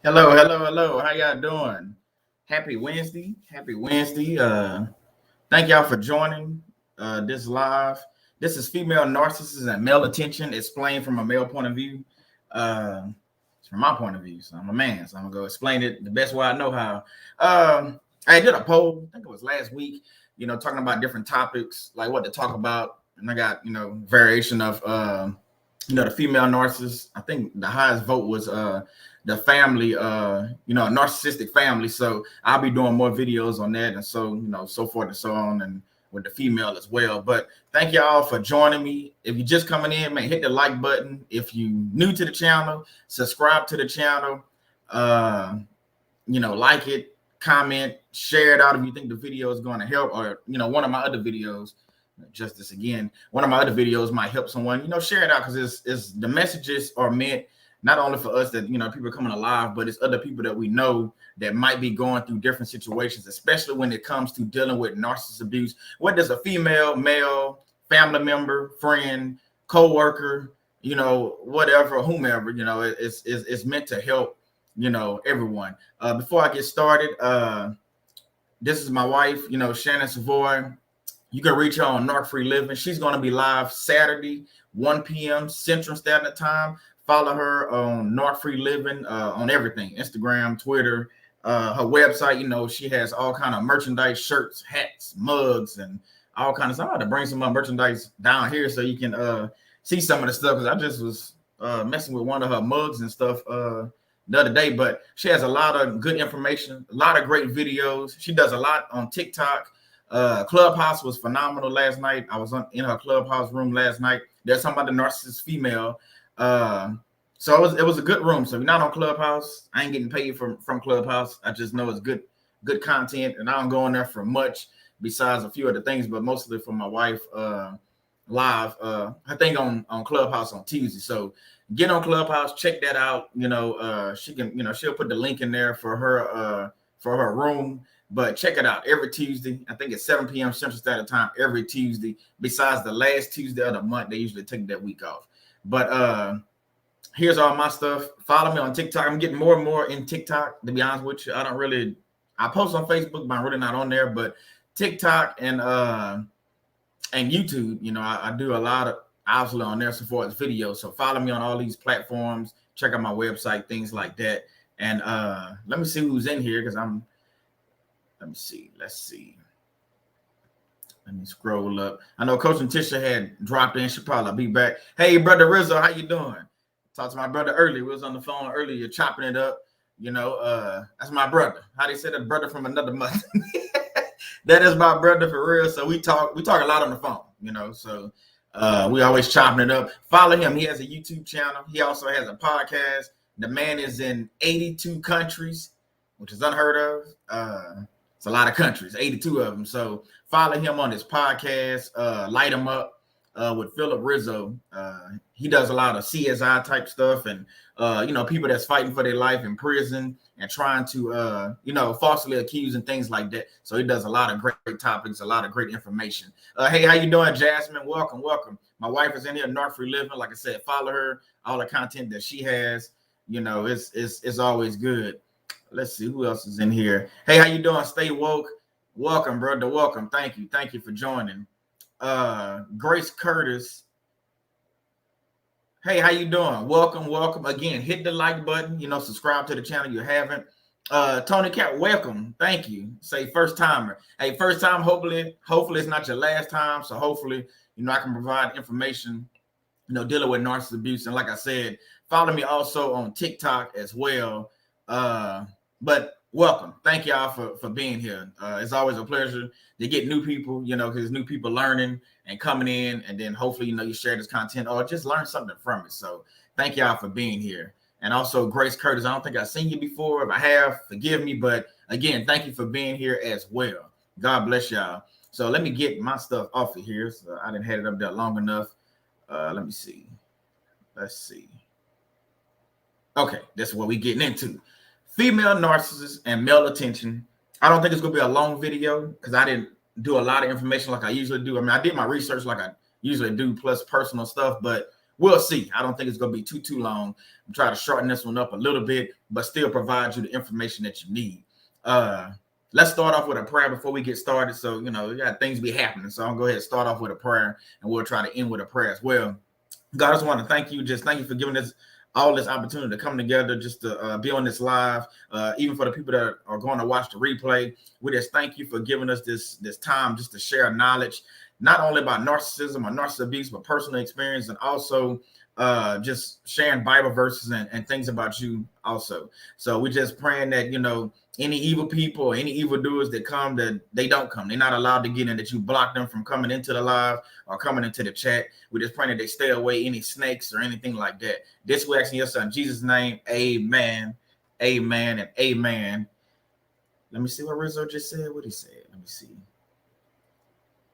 Hello, hello, hello. How y'all doing? Happy Wednesday. Happy Wednesday. Thank y'all for joining this live. This is female narcissists and male attention explained from a male point of view. Uh, it's from my point of view. So I'm a man, so I'm gonna go explain it the best way I know how. I did a poll, I think it was last week, talking about different topics, like what to talk about. And I got, variation of the female narcissist. I think the highest vote was the family, narcissistic family. So I'll be doing more videos on that, and so forth and so on, and with the female as well. But thank y'all for joining me. If you're just coming in, man, hit the like button. If you new to the channel, subscribe to the channel. Like it, comment, share it out if you think the video is going to help, or one of my other videos. Justice again. One of my other videos might help someone. Share it out, because it's the messages are meant not only for us that people are coming alive, but it's other people that we know that might be going through different situations, especially when it comes to dealing with narcissist abuse. What does a female, male, family member, friend, co-worker, whatever, whomever, it's meant to help, everyone. Before I get started, this is my wife, Shannon Savoy. You can reach her on Narc Free Living. She's going to be live Saturday, 1 p.m. Central Standard Time. Follow her on Narc Free Living on everything, Instagram, Twitter, her website. She has all kind of merchandise, shirts, hats, mugs, and all kind of stuff. I had to bring some of my merchandise down here so you can see some of the stuff, because I just was messing with one of her mugs and stuff the other day. But she has a lot of good information, a lot of great videos. She does a lot on TikTok. Clubhouse was phenomenal last night. I was in her Clubhouse room last night. There's something about the narcissist female. So it was a good room. So if you're not on Clubhouse, I ain't getting paid from Clubhouse. I just know it's good content, and I don't go in there for much besides a few other things, but mostly for my wife live. Her thing on Clubhouse on Tuesday. So get on Clubhouse, check that out. She can, she'll put the link in there for her room. But check it out every Tuesday. I think it's 7 p.m. Central Standard Time every Tuesday. Besides the last Tuesday of the month, they usually take that week off. But here's all my stuff. Follow me on TikTok. I'm getting more and more in TikTok, to be honest with you. I post on Facebook, but I'm really not on there. But TikTok and YouTube, I do a lot of obviously on there so far as videos. So follow me on all these platforms. Check out my website, things like that. And let me see who's in here, because let me see. Let's see. Let me scroll up. I know Coach and Tisha had dropped in. She'll probably be back. Hey, brother Rizzo, how you doing? Talked to my brother earlier. We was on the phone earlier, chopping it up. That's my brother. How they say that, brother from another mother. That is my brother for real. So we talk a lot on the phone, So we always chopping it up. Follow him. He has a YouTube channel. He also has a podcast. The man is in 82 countries, which is unheard of. It's a lot of countries, 82 of them. So follow him on his podcast, Light Him Up with Philip Rizzo. He does a lot of CSI type stuff, and people that's fighting for their life in prison and trying to falsely accuse and things like that. So he does a lot of great topics, a lot of great information. Hey, how you doing, Jasmine? Welcome. My wife is in here, Narc Free Living. Like I said, follow her. All the content that she has, it's always good. Let's see who else is in here. Hey, how you doing? Stay woke. Welcome, brother. Welcome. Thank you for joining. Grace Curtis. Hey, how you doing? Welcome again. Hit the like button. Subscribe to the channel if you haven't. Tony Cat, welcome. Thank you. Say first timer. Hey, first time. Hopefully it's not your last time. So hopefully, I can provide information, dealing with narcissist abuse. And like I said, follow me also on TikTok as well. But welcome. Thank y'all for being here. It's always a pleasure to get new people, because new people learning and coming in, and then hopefully, you share this content or just learn something from it. So thank y'all for being here. And also Grace Curtis, I don't think I've seen you before. If I have, forgive me. But again, thank you for being here as well. God bless y'all. So let me get my stuff off of here. So I didn't have it up there long enough. Let me see. Let's see. Okay, that's what we're getting into. Female narcissists and male attention. I don't think it's going to be a long video, because I didn't do a lot of information like I usually do. I mean, I did my research like I usually do, plus personal stuff. But we'll see. I don't think it's going to be too long. I'm trying to shorten this one up a little bit, but still provide you the information that you need. Let's start off with a prayer before we get started. So, we got things be happening. So I'll go ahead and start off with a prayer, and we'll try to end with a prayer as well. God, I just want to thank you. Just thank you for giving us all this opportunity to come together, just to be on this live. Even for the people that are going to watch the replay, we just thank you for giving us this time just to share knowledge, not only about narcissism or narcissist abuse, but personal experience, and also just sharing Bible verses and things about you also. So we're just praying that, any evil people or any evildoers that come, that they don't come. They're not allowed to get in, that you block them from coming into the live or coming into the chat. We're just praying that they stay away, any snakes or anything like that. This we ask in your son, Jesus' name, amen, amen, and amen. Let me see what Rizzo just said. What he said. Let me see.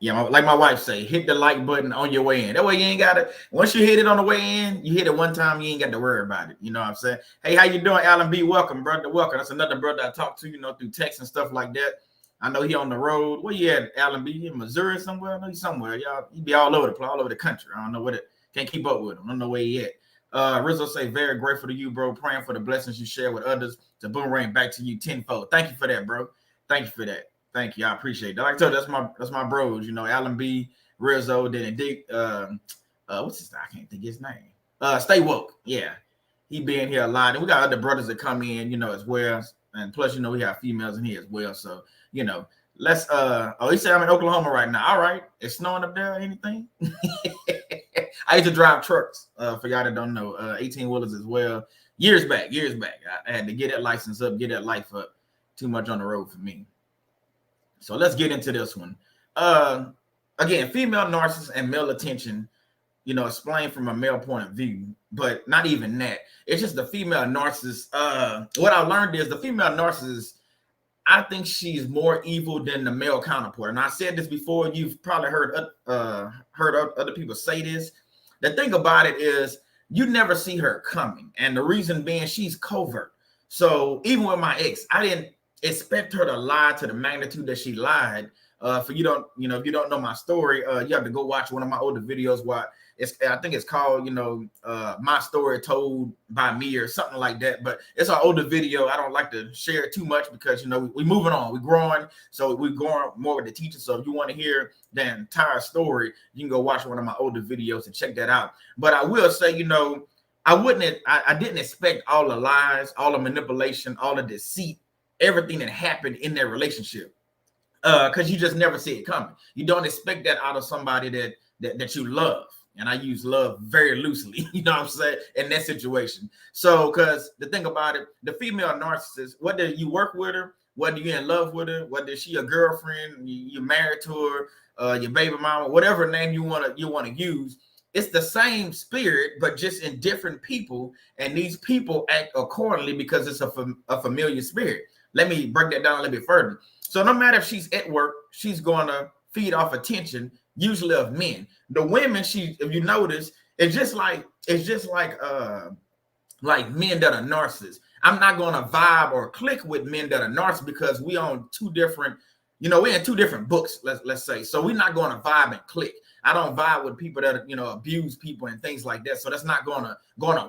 Yeah, like my wife say, hit the like button on your way in. That way you ain't got to, once you hit it on the way in, you hit it one time, you ain't got to worry about it. You know what I'm saying? Hey, how you doing, Alan B? Welcome, brother. Welcome. That's another brother I talked to, through text and stuff like that. I know he on the road. Where you at, Alan B? In Missouri somewhere? I know he's somewhere. Y'all, he be all over the place, all over the country. I don't know what it, can't keep up with him. I don't know where he at. Rizzo say, very grateful to you, bro. Praying for the blessings you share with others to boomerang back to you tenfold. Thank you for that, bro. Thank you for that. Thank you. I appreciate that. Like I told you, that's my bros, Alan B, Rizzo, then Dick, what's his name? I can't think his name. Stay woke. Yeah. He been here a lot. And we got other brothers that come in, as well. And plus, we have females in here as well. So, let's he said I'm in Oklahoma right now. All right. It's snowing up there or anything? I used to drive trucks, for y'all that don't know, 18-wheelers as well. Years back. I had to get that license up, get that life up. Too much on the road for me. So let's get into this one. Again, female narcissists and male attention, explained from a male point of view, but not even that. It's just the female narcissist. What I learned is the female narcissist, I think she's more evil than the male counterpart. And I said this before. You've probably heard other people say this. The thing about it is you never see her coming. And the reason being she's covert. So even with my ex, I didn't expect her to lie to the magnitude that she lied. For you don't, if you don't know my story, you have to go watch one of my older videos. I think it's called, My Story Told by Me or something like that. But it's an older video. I don't like to share it too much because, we moving on, we're growing. So we're going more with the teacher. So if you want to hear the entire story, you can go watch one of my older videos and check that out. But I will say, I didn't expect all the lies, all the manipulation, all the deceit, everything that happened in their relationship, because you just never see it coming. You don't expect that out of somebody that you love, and I use love very loosely. You know what I'm saying, in that situation. So, because the thing about it, the female narcissist, whether you work with her, whether you're in love with her, whether she a girlfriend, you're married to her, your baby mama, whatever name you want to use, it's the same spirit, but just in different people, and these people act accordingly because it's a familiar spirit. Let me break that down a little bit further. So no matter if she's at work, she's going to feed off attention, usually of men. The women, if you notice, it's just like men that are narcissists. I'm not going to vibe or click with men that are narcissists because we on two different, we're in two different books, let's say. So we're not going to vibe and click. I don't vibe with people that abuse people and things like that. So that's not gonna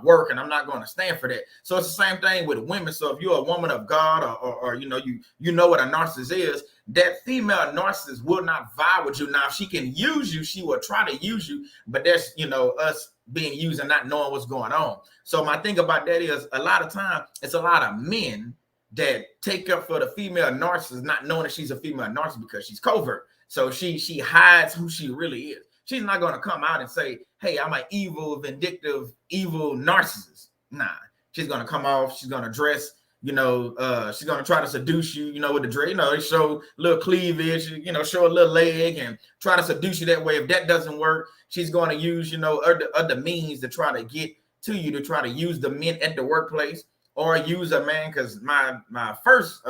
work, and I'm not gonna stand for that. So it's the same thing with women. So if you're a woman of God, or you know what a narcissist is, that female narcissist will not vibe with you. Now, if she can use you, she will try to use you, but that's us being used and not knowing what's going on. So my thing about that is a lot of time it's a lot of men that take up for the female narcissist, not knowing that she's a female narcissist because she's covert. So she hides who she really is. She's not going to come out and say, hey, I'm an evil, vindictive, evil narcissist. Nah, she's going to come off. She's going to dress, she's going to try to seduce you, with the dress, they show a little cleavage, show a little leg and try to seduce you that way. If that doesn't work, she's going to use, other means to try to get to you, to try to use the men at the workplace or use a man. Because my first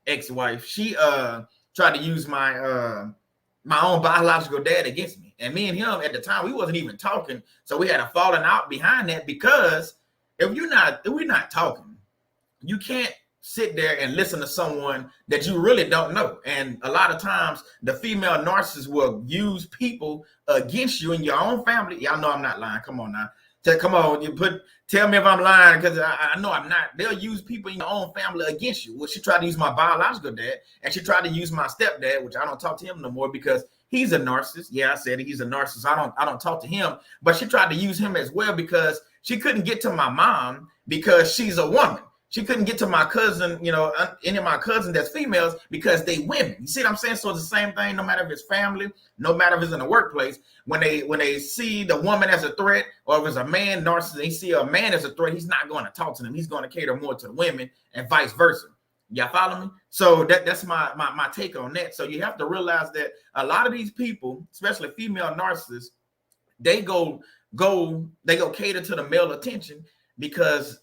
ex-wife, she tried to use my own biological dad against me. And me and him at the time, we wasn't even talking. So we had a falling out behind that because if we're not talking, you can't sit there and listen to someone that you really don't know. And a lot of times the female narcissist will use people against you in your own family. Y'all know I'm not lying. Come on now. Come on, tell me if I'm lying, because I know I'm not. They'll use people in your own family against you. Well, she tried to use my biological dad, and she tried to use my stepdad, which I don't talk to him no more because he's a narcissist. Yeah, I said he's a narcissist. I don't talk to him, but she tried to use him as well because she couldn't get to my mom because she's a woman. She couldn't get to my cousin, any of my cousins that's females because they women. You see what I'm saying? So it's the same thing, no matter if it's family, no matter if it's in the workplace. When they see the woman as a threat, or if it's a man narcissist, they see a man as a threat, he's not going to talk to them. He's going to cater more to the women and vice versa. Y'all follow me? So that's my take on that. So you have to realize that a lot of these people, especially female narcissists, they go cater to the male attention because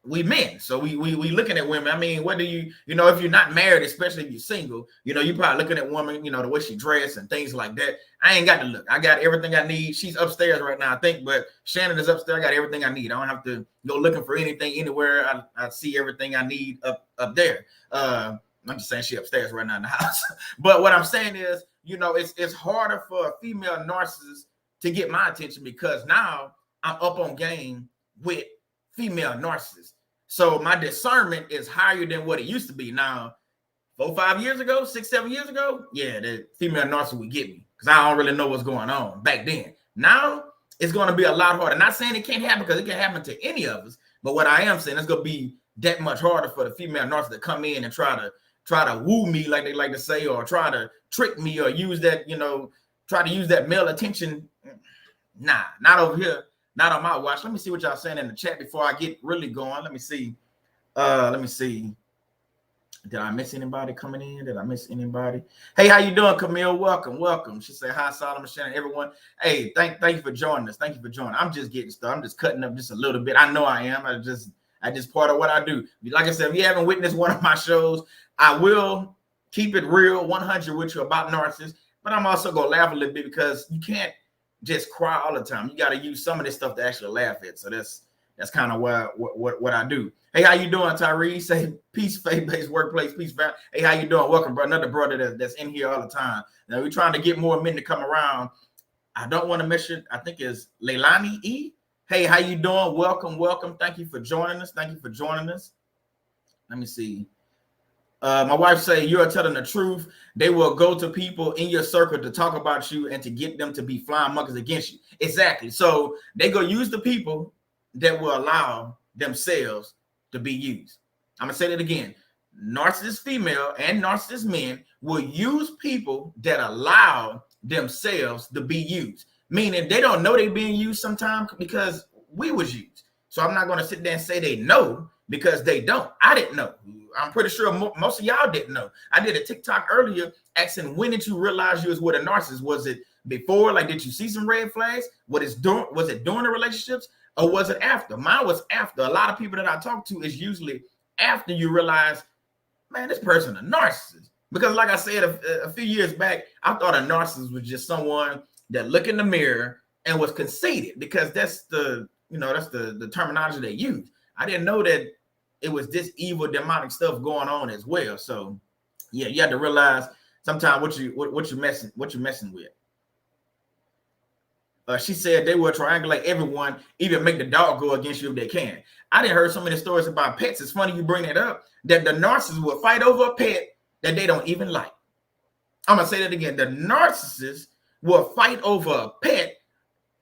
we men. So we looking at women. I mean, whether if you're not married, especially if you're single, you're probably looking at women, the way she dressed and things like that. I ain't got to look. I got everything I need. She's upstairs right now, I think, but Shannon is upstairs. I got everything I need. I don't have to go looking for anything anywhere. I see everything I need up there. I'm just saying she upstairs right now in the house. But what I'm saying is, it's harder for a female narcissist to get my attention because now I'm up on game with female narcissists. So my discernment is higher than what it used to be. Now, 4, 5 years ago, 6, 7 years ago, yeah, the female narcissist would get me because I don't really know what's going on back then. Now it's going to be a lot harder. Not saying it can't happen because it can happen to any of us, but what I am saying, it's going to be that much harder for the female narcissist to come in and try to woo me, like they like to say, or try to trick me, or use that, try to use that male attention. Nah, not over here. Not on my watch. Let me see what y'all saying in the chat before I get really going. Let me see. Did I miss anybody coming in? Did I miss anybody? Hey, how you doing, Camille? Welcome. She said hi, Solomon, Shannon, everyone. Hey, thank you for joining us. Thank you for joining. I'm just getting started. I'm just cutting up just a little bit. I know I am. I just part of what I do. Like I said, if you haven't witnessed one of my shows, I will keep it real 100 with you about narcissists, but I'm also gonna laugh a little bit because you can't just cry all the time. You got to use some of this stuff to actually laugh at. So that's kind of what I do. Hey, how you doing, Tyrese? Say peace, faith-based workplace, peace. Hey, how you doing? Welcome, bro. Another brother that's in here all the time. Now we're trying to get more men to come around. I don't want to miss it. I think it's Leilani E. Hey, how you doing? Welcome. Thank you for joining us. Let me see. My wife say you are telling the truth. They will go to people in your circle to talk about you and to get them to be flying monkeys against you. Exactly. So they go use the people that will allow themselves to be used. I'm gonna say that again. Narcissist female and narcissist men will use people that allow themselves to be used. Meaning they don't know they're being used sometimes because we was used. So I'm not gonna sit there and say they know because they don't. I didn't know. I'm pretty sure most of y'all didn't know. I did a TikTok earlier asking, when did you realize you was with a narcissist? Was it before? Like, did you see some red flags? Was it during the relationships, or was it after? Mine was after. A lot of people that I talk to is usually after you realize, man, this person a narcissist. Because like I said a few years back, I thought a narcissist was just someone that looked in the mirror and was conceited, because that's the terminology they use. I didn't know that it was this evil demonic stuff going on as well. So yeah, you have to realize sometimes what you're messing with. She said they will triangulate everyone, even make the dog go against you if they can. I didn't heard so many stories about pets. It's funny you bring it up, that the narcissist will fight over a pet that they don't even like. I'm gonna say that again. The narcissist will fight over a pet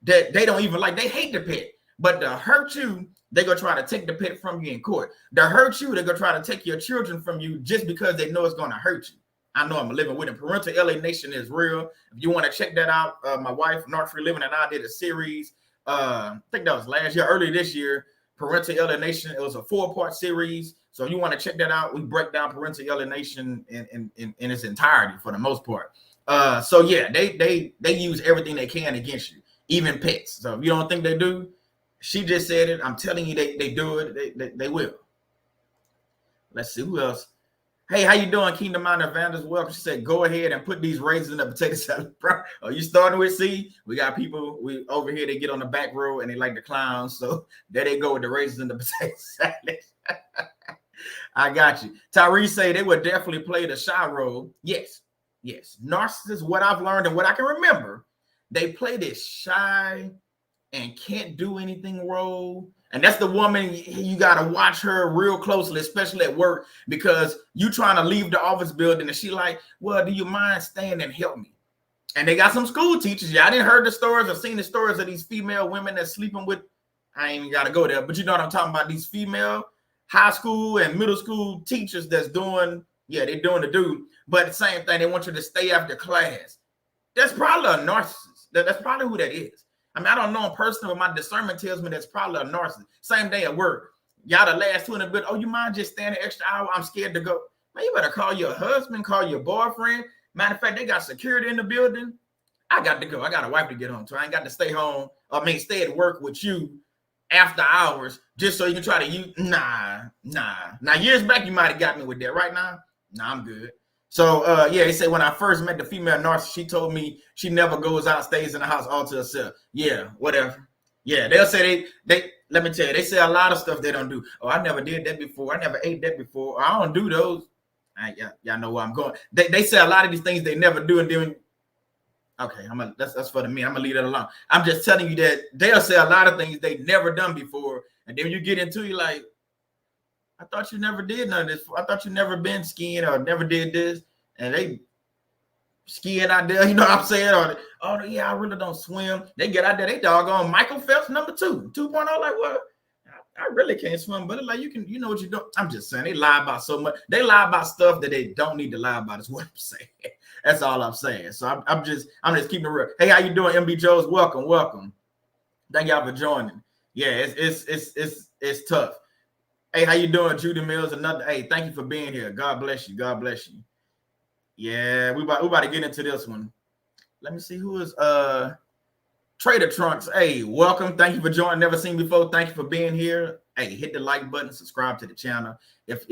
that they don't even like. They hate the pet, but to hurt you, they're going to try to take the pet from you in court. To hurt you, they're going to try to take your children from you just because they know it's going to hurt you. I know I'm living with it. Parental alienation is real. If you want to check that out, my wife, Narc Free Living, and I did a series. I think that was last year, early this year. Parental alienation. It was a 4-part series. So if you want to check that out, we break down parental alienation in its entirety for the most part. So yeah, they use everything they can against you, even pets. So if you don't think they do, she just said it. I'm telling you, they do it. They will. Let's see who else. Hey, how you doing, Kingdom Mind Vandals? Welcome. She said, go ahead and put these raisins in the potato salad. Are you starting with C? We got people over here. They get on the back row and they like the clowns. So there they go with the raisins in the potato salad. I got you. Tyrese say they would definitely play the shy role. Yes. Narcissists, what I've learned and what I can remember, they play this shy and can't do anything role. And that's the woman you got to watch her real closely, especially at work, because you trying to leave the office building and she like, well, do you mind staying and help me? And they got some school teachers. Yeah, I didn't heard the stories or seen the stories of these female women that's sleeping with. I ain't even got to go there, but you know what I'm talking about. These female high school and middle school teachers that's doing, yeah, they're doing the dude. But the same thing, they want you to stay after class. That's probably a narcissist. That's probably who that is. I mean, I don't know in person, but my discernment tells me that's probably a narcissist. Same day at work. Y'all the last 2 in a bit. Oh, you mind just staying an extra hour? I'm scared to go. Man, you better call your husband, call your boyfriend. Matter of fact, they got security in the building. I got to go. I got a wife to get home, so I ain't got to stay home. Stay at work with you after hours just so you can try to use. Nah. Now, years back, you might have got me with that. Right now, nah, I'm good. So, yeah, he said when I first met the female narcissist, she told me she never goes out, stays in the house all to herself. Yeah, whatever. Yeah, they'll say they let me tell you, they say a lot of stuff they don't do. Oh, I never did that before. I never ate that before. Or, I don't do those. Y'all know where I'm going. They say a lot of these things they never do, and then okay, that's for the men. I'm gonna leave that alone. I'm just telling you that they'll say a lot of things they never done before, and then when you get into it, like, I thought you never did none of this. I thought you never been skiing or never did this, and they skiing out there. You know what I'm saying? Or oh yeah, I really don't swim. They get out there, they doggone Michael Phelps number 2.0. Like what? I really can't swim, but it's like you know what you do. I'm just saying they lie about so much. They lie about stuff that they don't need to lie about. Is what I'm saying. That's all I'm saying. So I'm just keeping it real. Hey, how you doing, MB Joes? Welcome. Thank y'all for joining. Yeah, it's tough. Hey, how you doing, Judy Mills? Hey, thank you for being here. God bless you. Yeah, we about to get into this one. Let me see who is Trader Trunks. Hey, welcome. Thank you for joining. Never seen before. Thank you for being here. Hey, hit the like button, subscribe to the channel if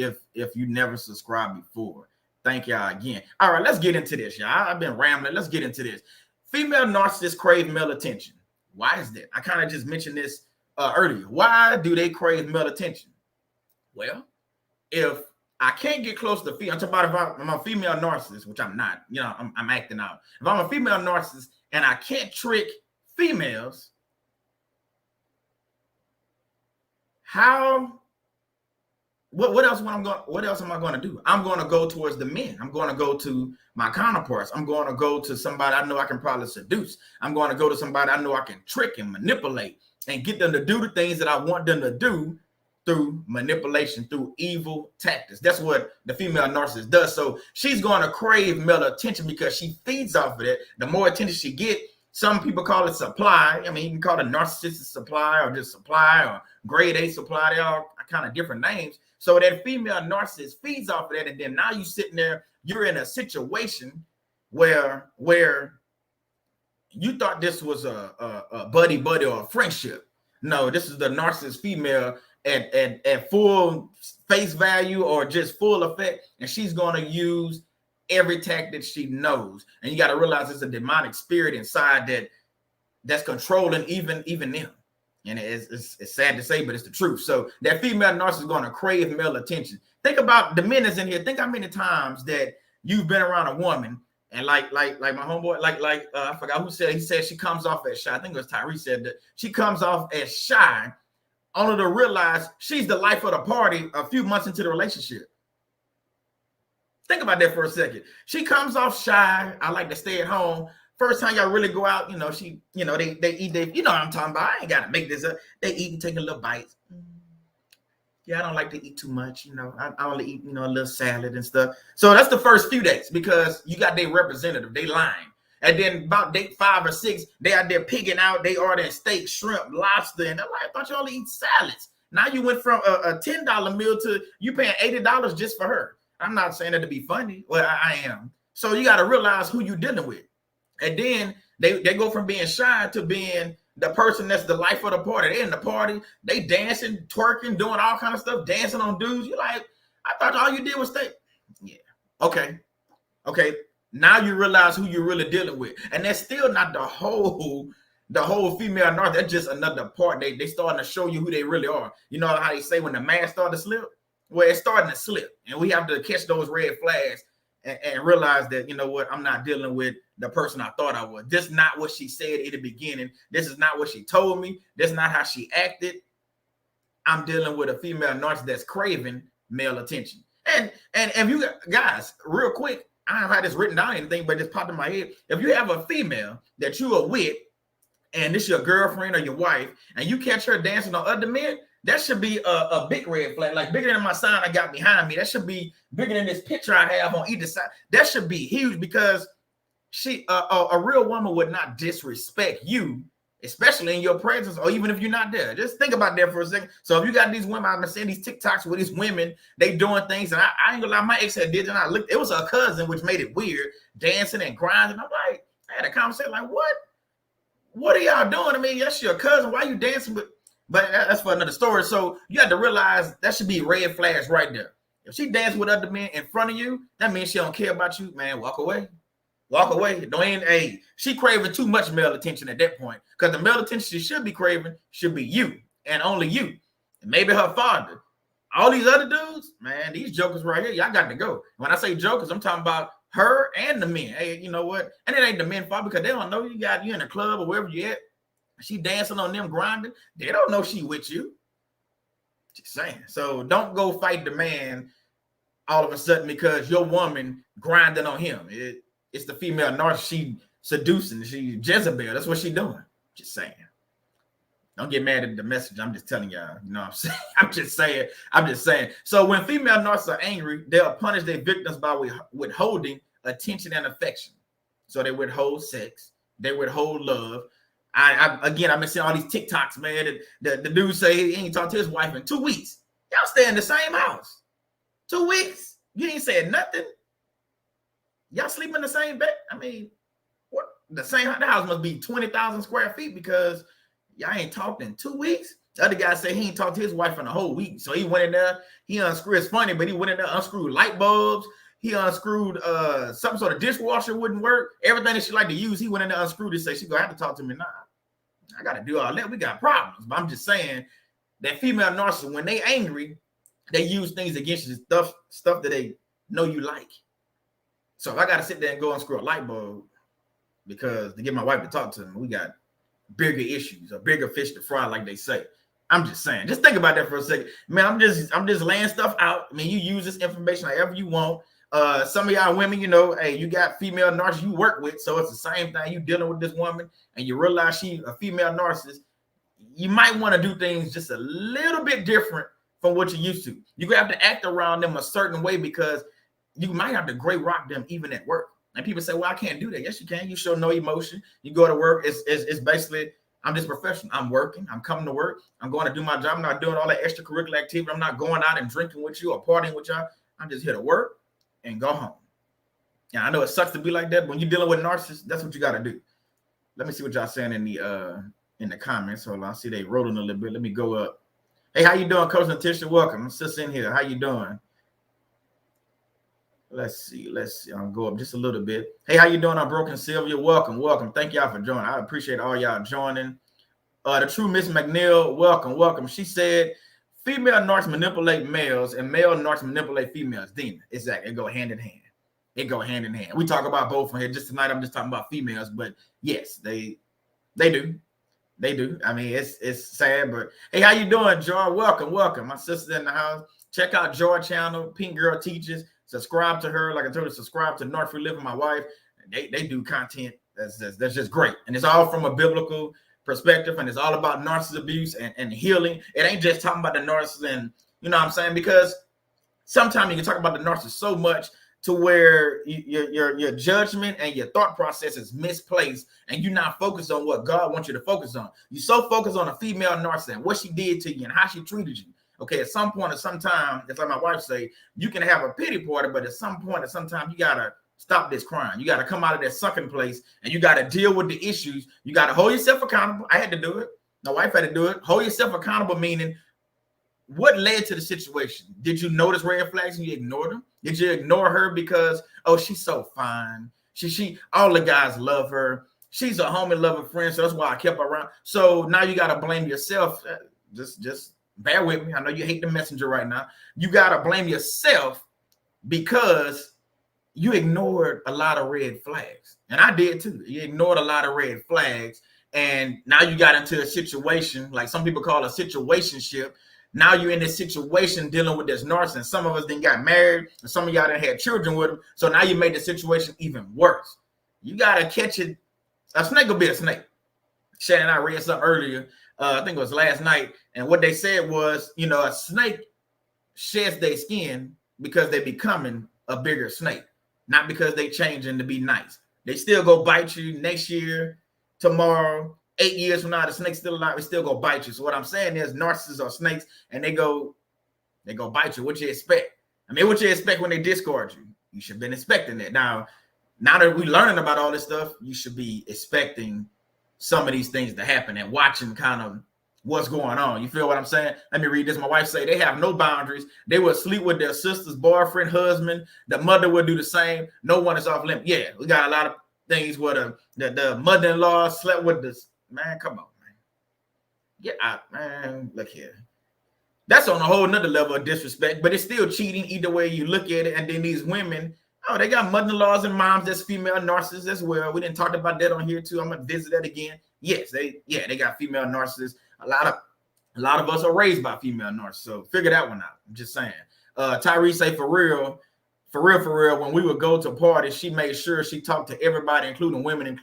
you never subscribed before. Thank y'all again. All right, let's get into this, y'all. I've been rambling. Let's get into this. Female narcissists crave male attention. Why is that? I kind of just mentioned this earlier. Why do they crave male attention? Well, if I can't get close to female, I'm talking about if I'm a female narcissist, which I'm not, you know, I'm acting out. If I'm a female narcissist and I can't trick females, what else am I going to do? I'm going to go towards the men. I'm going to go to my counterparts. I'm going to go to somebody I know I can probably seduce. I'm going to go to somebody I know I can trick and manipulate and get them to do the things that I want them to do through manipulation, through evil tactics. That's what the female narcissist does. So she's going to crave male attention because she feeds off of it. The more attention she gets, some people call it supply. I mean, you can call it narcissistic supply or just supply or grade A supply. They all kind of different names. So that female narcissist feeds off of that. And then now you're sitting there, you're in a situation where you thought this was a buddy or a friendship. No, this is the narcissist female at full face value or just full effect. And she's going to use every tactic she knows. And you got to realize it's a demonic spirit inside that's controlling even them. And it's sad to say, but it's the truth. So that female narcissist is going to crave male attention. Think about the men that's in here. Think how many times that you've been around a woman and like my homeboy, I forgot who said, he said she comes off as shy. I think it was Tyrese said that she comes off as shy, only to realize she's the life of the party a few months into the relationship. Think about that for a second. She comes off shy. I like to stay at home. First time y'all really go out, they eat, you know what I'm talking about. I ain't got to make this up. They eat and take a little bites. Yeah, I don't like to eat too much. I only eat, a little salad and stuff. So that's the first few days because you got their representative. They lying. And then about date 5 or 6, they out there pigging out. They ordering steak, shrimp, lobster. And they're like, I thought you only eat salads. Now you went from a $10 meal to you paying $80 just for her. I'm not saying that to be funny. Well, I am. So you got to realize who you're dealing with. And then they go from being shy to being the person that's the life of the party. They in the party. They dancing, twerking, doing all kind of stuff, dancing on dudes. You're like, I thought all you did was stay. Yeah. Okay. Now you realize who you're really dealing with. And that's still not the whole female narcissist. That's just another part. They starting to show you who they really are. You know how they say when the mask started to slip? where it's starting to slip, and we have to catch those red flags and realize that, you know what, I'm not dealing with the person I thought I was. This is not what she said in the beginning. This is not what she told me. This is not how she acted. I'm dealing with a female narcissist that's craving male attention. And if you guys, real quick, I don't have this written down or anything, but it just popped in my head. If you have a female that you are with, and this your girlfriend or your wife, and you catch her dancing on other men, that should be a big red flag, like bigger than my sign I got behind me. That should be bigger than this picture I have on either side. That should be huge, because she, a real woman would not disrespect you, especially in your presence, or even if you're not there. Just think about that for a second. So if you got these women, I've been seeing these TikToks with these women, they doing things, and I ain't gonna lie, my ex had did, and I looked, it was her cousin, which made it weird, dancing and grinding. I'm like, I had a conversation like, what are y'all doing? I mean, that's your cousin. Why are you dancing with? But that's for another story. So you have to realize that should be red flags right there. If she dancing with other men in front of you, that means she don't care about you, man. Walk away. Walk away. Don't ain't, hey, she craving too much male attention at that point. Because the male attention she should be craving should be you and only you. And maybe her father. All these other dudes, man, these jokers right here, y'all got to go. When I say jokers, I'm talking about her and the men. Hey, you know what? And it ain't the men fault, because they don't know you in a club or wherever you at. She dancing on them, grinding. They don't know she with you. Just saying. So don't go fight the man all of a sudden because your woman grinding on him. It's the female narcissist. She seducing. She Jezebel. That's what she doing. Just saying. Don't get mad at the message. I'm just telling y'all. You know what I'm saying? I'm just saying. So when female narcissists are angry, they'll punish their victims by withholding attention and affection. So they withhold sex. They withhold love. I've been seeing all these TikToks, man. The dude say he ain't talked to his wife in 2 weeks. Y'all stay in the same house. 2 weeks? You ain't said nothing? Y'all sleep in the same bed? I mean, what? The house must be 20,000 square feet, because y'all ain't talked in 2 weeks. The other guy said he ain't talked to his wife in a whole week. So he went in there, he unscrewed, it's funny, but he went in there, unscrewed light bulbs. He unscrewed some sort of dishwasher wouldn't work. Everything that she like to use, he went in there, unscrewed it, say she gonna have to talk to me now. I gotta do all that. We got problems. But I'm just saying that female narcissists, when they angry, they use things against you, stuff that they know you like. So if I gotta sit there and go unscrew a light bulb because to get my wife to talk to me, we got bigger issues or bigger fish to fry, like they say. I'm just saying, just think about that for a second. Man, I'm just laying stuff out. I mean, you use this information however you want. Some of y'all women, you know, hey, you got female narcissists you work with, so it's the same thing. You dealing with this woman and you realize she a female narcissist, you might want to do things just a little bit different from what you used to. You're gonna have to act around them a certain way, because you might have to gray rock them even at work. And people say, well, I can't do that. Yes, you can. You show no emotion. You go to work. It's basically, I'm just professional. I'm working. I'm coming to work. I'm going to do my job. I'm not doing all that extracurricular activity. I'm not going out and drinking with you or partying with y'all. I'm just here to work and go home. Yeah, I know it sucks to be like that, but when you're dealing with narcissists, that's what you got to do. Let me see what y'all saying in the comments. Hold on, I see they rolling a little bit. Let me go up. Hey, how you doing, Coach Natisha? Welcome. I'm just in here. How you doing? Let's see. I'll go up just a little bit. Hey, how you doing? I'm Broken Sylvia. Welcome. Thank y'all for joining. I appreciate all y'all joining. The true Miss McNeil, welcome. She said, female narcissists manipulate males and male narcissists manipulate females. Demon. Exactly. It go hand in hand. We talk about both from here. Just tonight, I'm just talking about females, but yes, they do. I mean, it's sad, but hey, how you doing, Joy? Welcome. My sister's in the house. Check out Joy channel, Pink Girl Teaches. Subscribe to her. Like I told you, subscribe to North Free Living, my wife. They do content that's just great. And it's all from a biblical perspective, and it's all about narcissist abuse and healing. It ain't just talking about the narcissist, and you know what I'm saying? Because sometimes you can talk about the narcissist so much to where your judgment and your thought process is misplaced, and you're not focused on what God wants you to focus on. You're so focused on a female narcissist and what she did to you and how she treated you. Okay, at some point or sometime, it's like my wife say, you can have a pity party, but at some point or sometime, you gotta stop this crime. You gotta come out of that sunken place, and you gotta deal with the issues. You gotta hold yourself accountable. I had to do it. My wife had to do it. Hold yourself accountable, meaning what led to the situation? Did you notice red flags and you ignored them? Did you ignore her because, oh, she's so fine? She all the guys love her. She's a homie, loving friend, so that's why I kept her around. So now you gotta blame yourself. Just bear with me. I know you hate the messenger right now. You got to blame yourself because you ignored a lot of red flags. And I did too. You ignored a lot of red flags. And now you got into a situation, like some people call a situationship. Now you're in this situation dealing with this narcissist. Some of us then got married, and some of y'all done had children with them. So now you made the situation even worse. You got to catch it. A snake will be a snake. Shannon and I read something earlier. I think it was last night. And what they said was, you know, a snake sheds their skin because they're becoming a bigger snake, not because they changing to be nice. They still go bite you next year, tomorrow, 8 years from now. The snake's still alive. They still go bite you. So what I'm saying is narcissists are snakes, and they go bite you. What you expect? I mean, what you expect when they discard you? You should have been expecting that. Now that we're learning about all this stuff, you should be expecting some of these things to happen and watching kind of what's going on. You feel what I'm saying? Let me read this. My wife say they have no boundaries. They will sleep with their sister's boyfriend, husband. The mother will do the same. No one is off limit. Yeah, we got a lot of things where the mother-in-law slept with this. Man, come on, man. Get out, man. Look here. That's on a whole nother level of disrespect, but it's still cheating either way you look at it. And then these women, oh, they got mother-in-laws and moms that's female narcissists as well. We didn't talk about that on here too. I'm gonna visit that again. Yes, they got female narcissists. A lot of us are raised by female narcissists. So figure that one out. I'm just saying. Tyrese say for real, when we would go to parties, she made sure she talked to everybody, including women.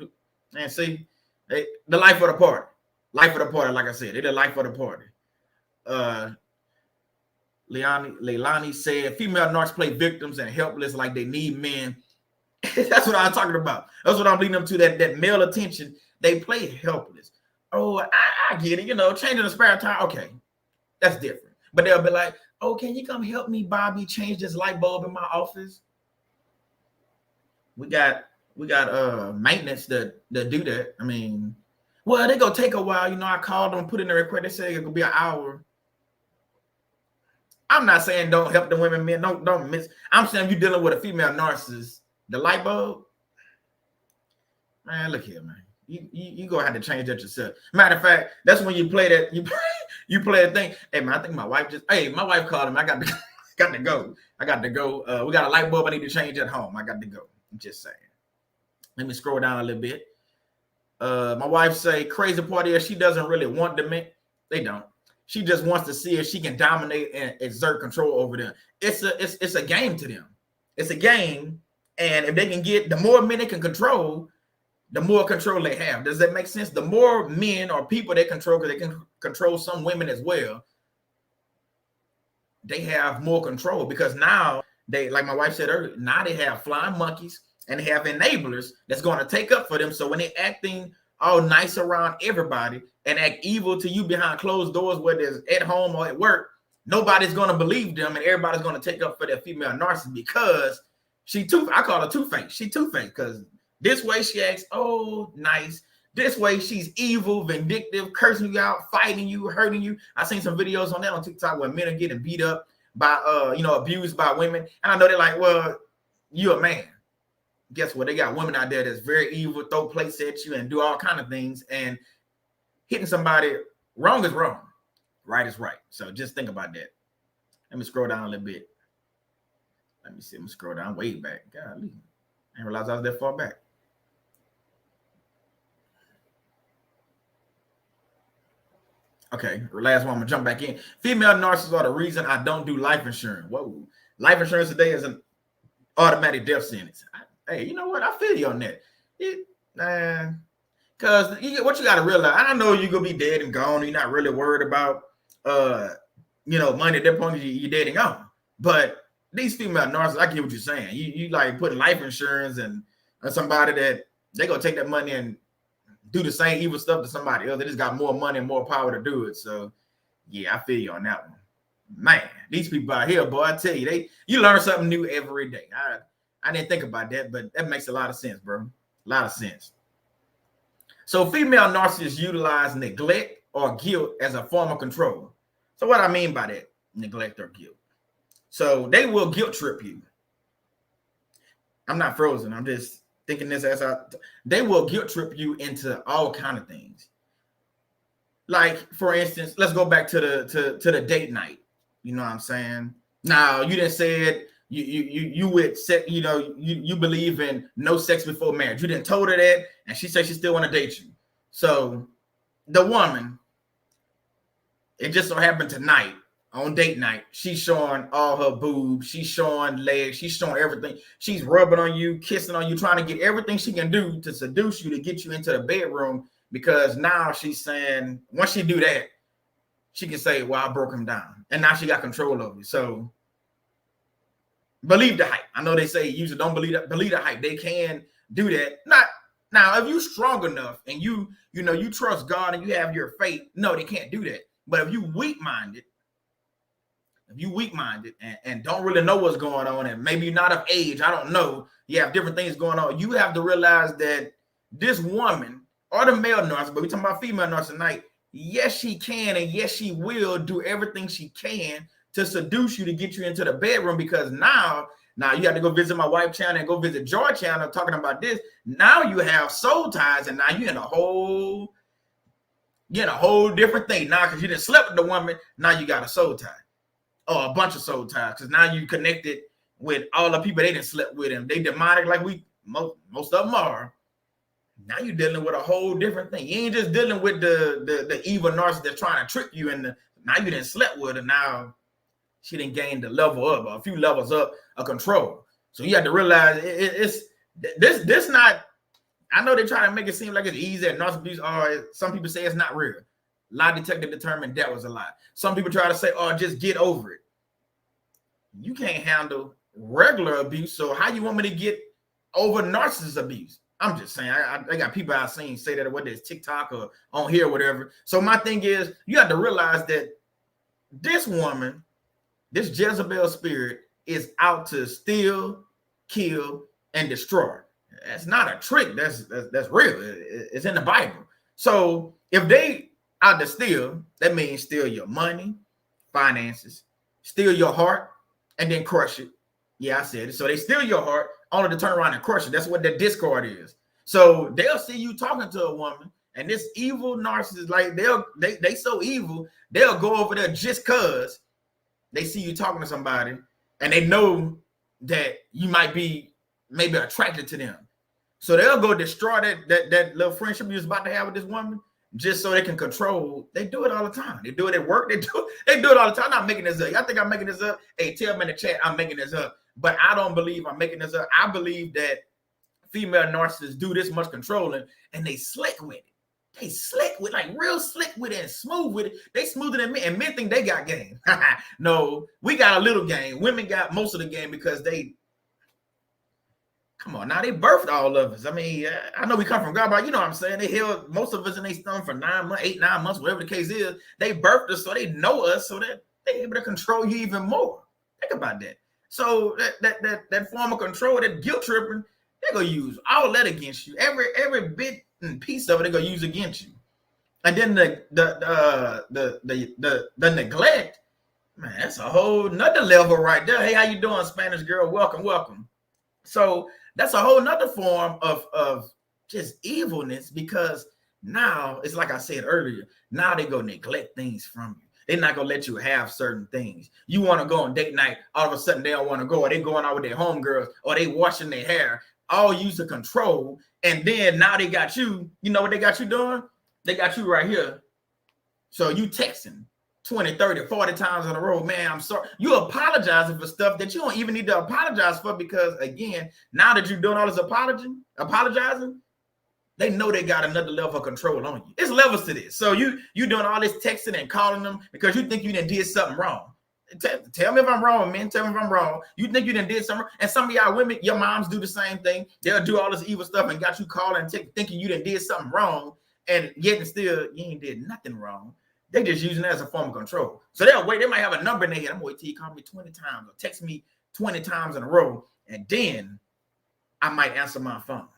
And see, the life of the party. Life of the party, like I said, they're the life of the party. Leilani said female narcs play victims and helpless like they need men. That's what I'm talking about. That's what I'm leading them to, that male attention. They play helpless. Oh, I get it. You know, changing the spare tire. Okay, that's different. But they'll be like, oh, can you come help me, Bobby, change this light bulb in my office? We got maintenance that do that. I mean, well, they gonna take a while. You know, I called them, put in the request. They say it could be an hour. I'm not saying don't help the women, men. Don't miss. I'm saying you're dealing with a female narcissist. The light bulb, man. Look here, man. You gonna have to change that yourself. Matter of fact, that's when you play that. You play a thing. Hey man, I think my wife my wife called him. I got to go. We got a light bulb I need to change at home. I got to go. I'm just saying. Let me scroll down a little bit. My wife say crazy part is she doesn't really want the men. They don't. She just wants to see if she can dominate and exert control over them. It's a game to them. It's a game, and if they can get the more men they can control, the more control they have. Does that make sense? The more men or people they control, because they can control some women as well, they have more control because now they, like my wife said earlier, now they have flying monkeys and they have enablers that's going to take up for them. So when they're acting all nice around everybody and act evil to you behind closed doors, whether it's at home or at work, nobody's going to believe them and everybody's going to take up for their female narcissist because I call her two-faced. She two-faced because this way she acts, oh, nice. This way she's evil, vindictive, cursing you out, fighting you, hurting you. I seen some videos on that on TikTok where men are getting beat up by, abused by women. And I know they're like, well, you're a man. Guess what? They got women out there that's very evil, throw plates at you and do all kind of things. And hitting somebody wrong is wrong. Right is right. So just think about that. Let me scroll down a little bit. Let me see. I'm going to scroll down way back. Golly. I didn't realize I was that far back. Okay, last one. I'm gonna jump back in. Female narcissists are the reason I don't do life insurance. Whoa, life insurance today is an automatic death sentence. Hey, you know what? I feel you on that. Because what you got to realize, I know you're gonna be dead and gone. You're not really worried about, money at that point. You're dead and gone. But these female narcissists, I get what you're saying. You like putting life insurance and somebody that they gonna take that money and do the same evil stuff to somebody else. They just got more money and more power to do it. So, yeah, I feel you on that one. Man, these people out here, boy, I tell you, you learn something new every day. I didn't think about that, but that makes a lot of sense, bro. A lot of sense. So, female narcissists utilize neglect or guilt as a form of control. So, what I mean by that, neglect or guilt. So, they will guilt trip you. I'm not frozen. I'm just thinking this they will guilt trip you into all kind of things. like for instance, let's go back to the date night. You know what I'm saying? Now you didn't say it. You would set, you believe in no sex before marriage. You didn't told her that, and she said she still want to date you. So the woman, it just so happened tonight on date night, she's showing all her boobs, she's showing legs, she's showing everything. She's rubbing on you, kissing on you, trying to get everything she can do to seduce you, to get you into the bedroom, because now she's saying, once she do that, she can say, well, I broke him down. And now she got control of it. So believe the hype. I know they say usually don't believe the hype. They can do that. Not now, if you strong enough and you trust God and you have your faith, no, they can't do that. But if you weak-minded, and don't really know what's going on, and maybe you're not of age, I don't know, you have different things going on, you have to realize that this woman, or the male narcissist, but we're talking about female narcissist tonight, yes, she can, and yes, she will do everything she can to seduce you, to get you into the bedroom, because now you have to go visit my wife's channel and go visit Joy's channel talking about this. Now you have soul ties, and now you're in a whole different thing. Now, because you didn't sleep with the woman, now you got a soul tie. Or a bunch of soul ties, because now you connected with all the people they didn't slept with them. They demonic like most of them are. Now you're dealing with a whole different thing. You ain't just dealing with the evil narcissist that's trying to trick you, and now you didn't slept with her. Now she didn't gain the level up, or a few levels up of control. So you have to realize it's this not. I know they try to make it seem like it's easy, and narcissist abuse, or some people say it's not real. Lie detector determined that was a lie. Some people try to say, oh, just get over it. You can't handle regular abuse, so how you want me to get over narcissist abuse? I'm just saying, I got people I've seen say that, whether it's TikTok or on here or whatever. So my thing is, you have to realize that this woman, this Jezebel spirit, is out to steal, kill, and destroy. That's not a trick. That's real. It's in the Bible. So if they out to steal, that means steal your money, finances, steal your heart, and then crush it. Yeah, I said it. So they steal your heart only to turn around and crush it. That's what that discord is. So they'll see you talking to a woman, and this evil narcissist, like they so evil, they'll go over there just because they see you talking to somebody, and they know that you might be maybe attracted to them. So they'll go destroy that little friendship you was about to have with this woman, just so they can control. They do it all the time. They do it at work. They do it all the time. I'm not making this up. Y'all think I'm making this up? Hey, tell me in the chat I'm making this up. But I don't believe I'm making this up. I believe that female narcissists do this much controlling, and they slick with it. They slick with, like real slick with it and smooth with it. They smoother than men, and men think they got game. No, we got a little game. Women got most of the game because they, come on, now they birthed all of us. I mean, I know we come from God, but you know what I'm saying? They held most of us in their stomach for 9 months, 8, 9 months, whatever the case is. They birthed us, so they know us, so that they're able to control you even more. Think about that. So that form of control, that guilt tripping, they're gonna use all that against you. Every bit and piece of it, they're gonna use against you. And then the neglect, man, that's a whole nother level right there. Hey, how you doing, Spanish girl? Welcome. So that's a whole nother form of just evilness, because now it's like I said earlier, now they go neglect things from you. They're not gonna let you have certain things. You want to go on date night, all of a sudden they don't want to go, or they going out with their homegirls, or they washing their hair, all used to control. And then now they got you. You know what they got you doing? They got you right here. So you texting 20, 30, 40 times in a row. Man, I'm sorry. You apologizing for stuff that you don't even need to apologize for, because again, now that you're doing all this apologizing, they know they got another level of control on you. It's levels to this. So you doing all this texting and calling them because you think you done did something wrong. Tell me if I'm wrong, man. Tell me if I'm wrong. You think you done did something wrong. And some of y'all women, your moms do the same thing. They'll do all this evil stuff and got you calling thinking you done did something wrong, and yet and still you ain't did nothing wrong. They just using that as a form of control. So they'll wait. They might have a number in their head. I'm gonna wait till you call me 20 times or text me 20 times in a row, and then I might answer my phone.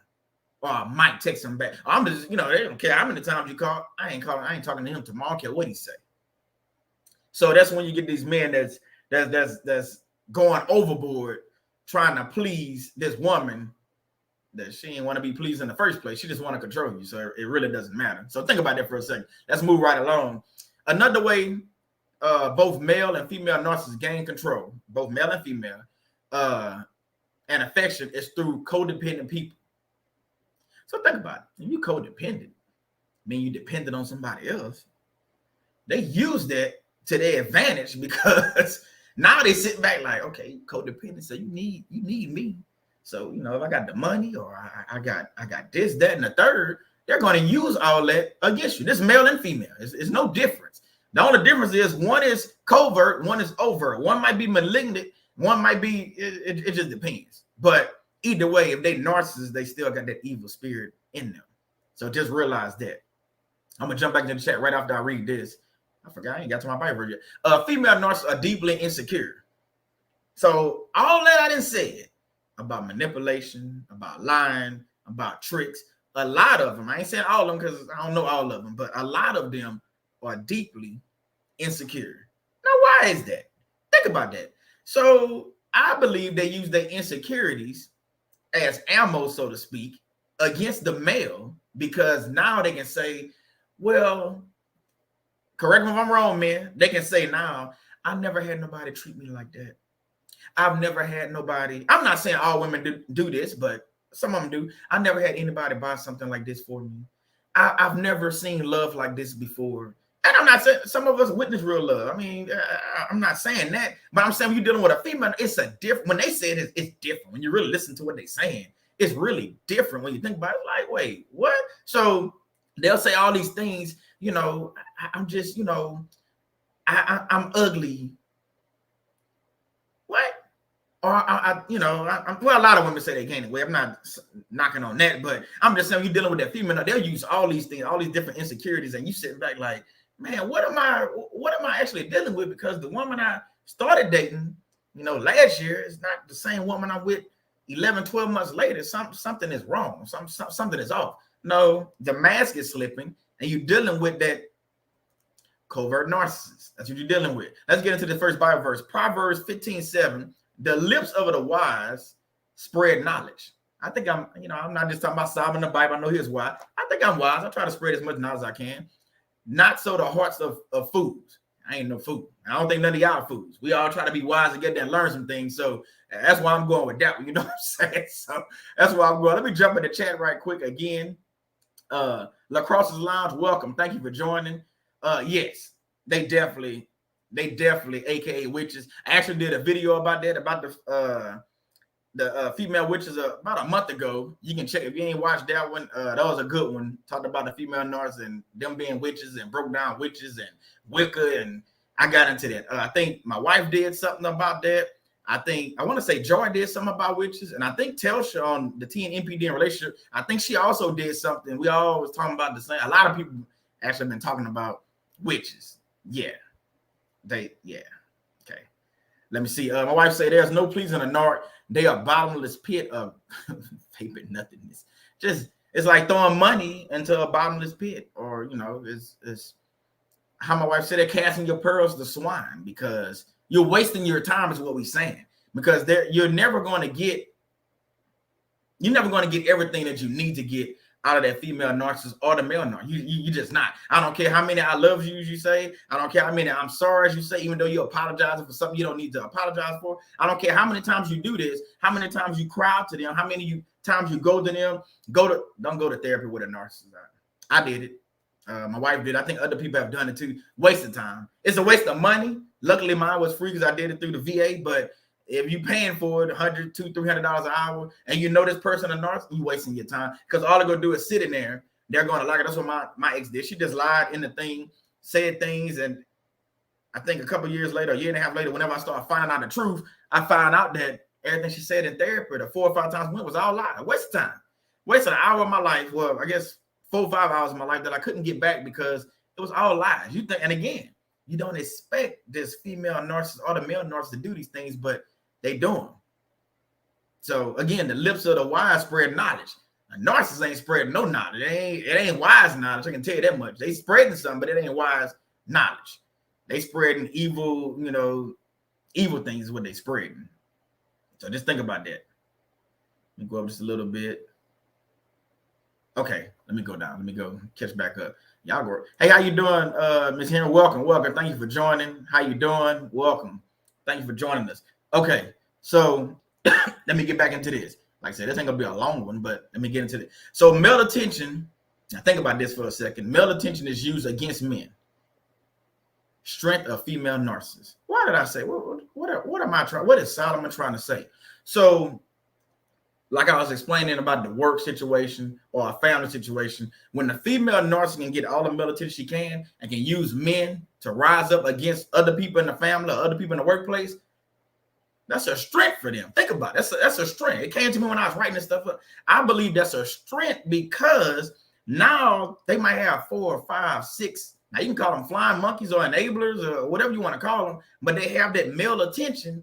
Or I might text him back. I'm just, they don't care how many times you call. I ain't talking to him tomorrow. I don't care what he say. So that's when you get these men that's going overboard trying to please this woman that she didn't want to be pleased in the first place. She just want to control you. So it really doesn't matter. So think about that for a second. Let's move right along. Another way both male and female narcissists gain control, both male and female, and affection is through codependent people. So think about it. When you codependent, mean you dependent on somebody else. They use that to their advantage because now they sit back like, okay, codependent, so you need me. So, you know, if I got the money or I got this, that, and the third, they're going to use all that against you. This male and female. It's no difference. The only difference is one is covert, one is overt. One might be malignant, one might be, it just depends. But either way, if they narcissists, they still got that evil spirit in them. So just realize that. I'm going to jump back into the chat right after I read this. I forgot, I ain't got to my Bible yet. Female narcissists are deeply insecure. So all that I didn't say about manipulation, about lying, about tricks, a lot of them, I ain't saying all of them because I don't know all of them, but a lot of them are deeply insecure. Now, why is that? Think about that. So I believe they use their insecurities as ammo, so to speak, against the male, because now they can say, well, correct me if I'm wrong, man. They can say now, I never had nobody treat me like that. I've never had nobody. I'm not saying all women do this, but some of them do. I never had anybody buy something like this for me. I've never seen love like this before. And I'm not saying some of us witness real love. I mean, I'm not saying that, but I'm saying when you're dealing with a female, it's a different. When they say it, it's different. When you really listen to what they're saying, it's really different. When you think about it, like, wait, what? So they'll say all these things. You know, I'm just, you know, I'm ugly. What? Or well, a lot of women say they gain weight. I'm not knocking on that, but I'm just saying you're dealing with that female. They'll use all these things, all these different insecurities, and you sit back like, man, what am I actually dealing with? Because the woman I started dating, you know, last year is not the same woman I'm with 11, 12 months later. Something is wrong. Something is off. No, the mask is slipping, and you're dealing with that covert narcissist. That's what you're dealing with. Let's get into the first Bible verse. Proverbs 15:7. The lips of the wise spread knowledge. I think I'm not just talking about solving the Bible. I know here's why. I think I'm wise. I try to spread as much knowledge as I can. Not so the hearts of fools. I ain't no fool. I don't think none of y'all fools. We all try to be wise and get there and learn some things. So that's why I'm going with that one. You know what I'm saying? So that's why I'm going. Let me jump in the chat right quick again. Lacrosse's Lounge, welcome. Thank you for joining. Yes, they definitely, aka witches. I actually did a video about that, about the female witches about a month ago. You can check if you ain't watched that one. That was a good one. Talked about the female narcissists and them being witches and broke down witches and Wicca, and I got into that. I think my wife did something about that. I want to say Joy did something about witches, and I think Telsha on the T and NPD relationship, I think she also did something. We all was talking about the same. A lot of people actually been talking about witches. Yeah. Okay. Let me see. My wife say there's no pleasing a narc. They are bottomless pit of vapid nothingness. Just it's like throwing money into a bottomless pit, or you know, it's how my wife said, they're casting your pearls to swine because you're wasting your time, is what we're saying. Because you're never going to get everything that you need to get out of that female narcissist or the male narcissist. You just not. I don't care how many I love you say. I don't care how many I'm sorry you say, even though you're apologizing for something you don't need to apologize for. I don't care how many times you do this, how many times you cry out to them, how many times you go to them. Don't go to therapy with a narcissist. I did it. My wife did. I think other people have done it too. Waste of time. It's a waste of money. Luckily, mine was free because I did it through the VA. But if you're paying for it, $100, $200, $300 an hour, and you know this person a narcissist, you're wasting your time because all they're gonna do is sit in there. They're gonna like it. That's what my ex did. She just lied in the thing, said things, and I think a couple years later, a year and a half later, whenever I started finding out the truth, I found out that everything she said in therapy, the 4 or 5 times went was all lie. Waste of time. Wasted an hour of my life. Well, I guess 4 or 5 hours of my life that I couldn't get back because it was all lies. You think, and again, you don't expect this female narcissist or the male narcissist to do these things, but they do them. So again, the lips of the wise spread knowledge. A narcissist ain't spreading no knowledge. It ain't wise knowledge. I can tell you that much. They spreading something, but it ain't wise knowledge. They spreading evil, evil things is what they spreading. So just think about that. Let me go up just a little bit. Okay, let me go down. Let me go catch back up. Y'all go. Hey, how you doing, Miss Henry? Welcome. Thank you for joining. How you doing? Welcome. Thank you for joining us. Okay, so let me get back into this. Like I said, this ain't gonna be a long one, but let me get into it. So male attention. Now think about this for a second. Male attention is used against men. Strength of female narcissists. Why did I say? What am I trying? What is Solomon trying to say? So, like I was explaining about the work situation or a family situation, when the female narcissist can get all the male attention she can and can use men to rise up against other people in the family or other people in the workplace, that's a strength for them. Think about it. That's a strength. It came to me when I was writing this stuff up. I believe that's a strength because now they might have 4 or 5, 6. Now you can call them flying monkeys or enablers or whatever you want to call them, but they have that male attention.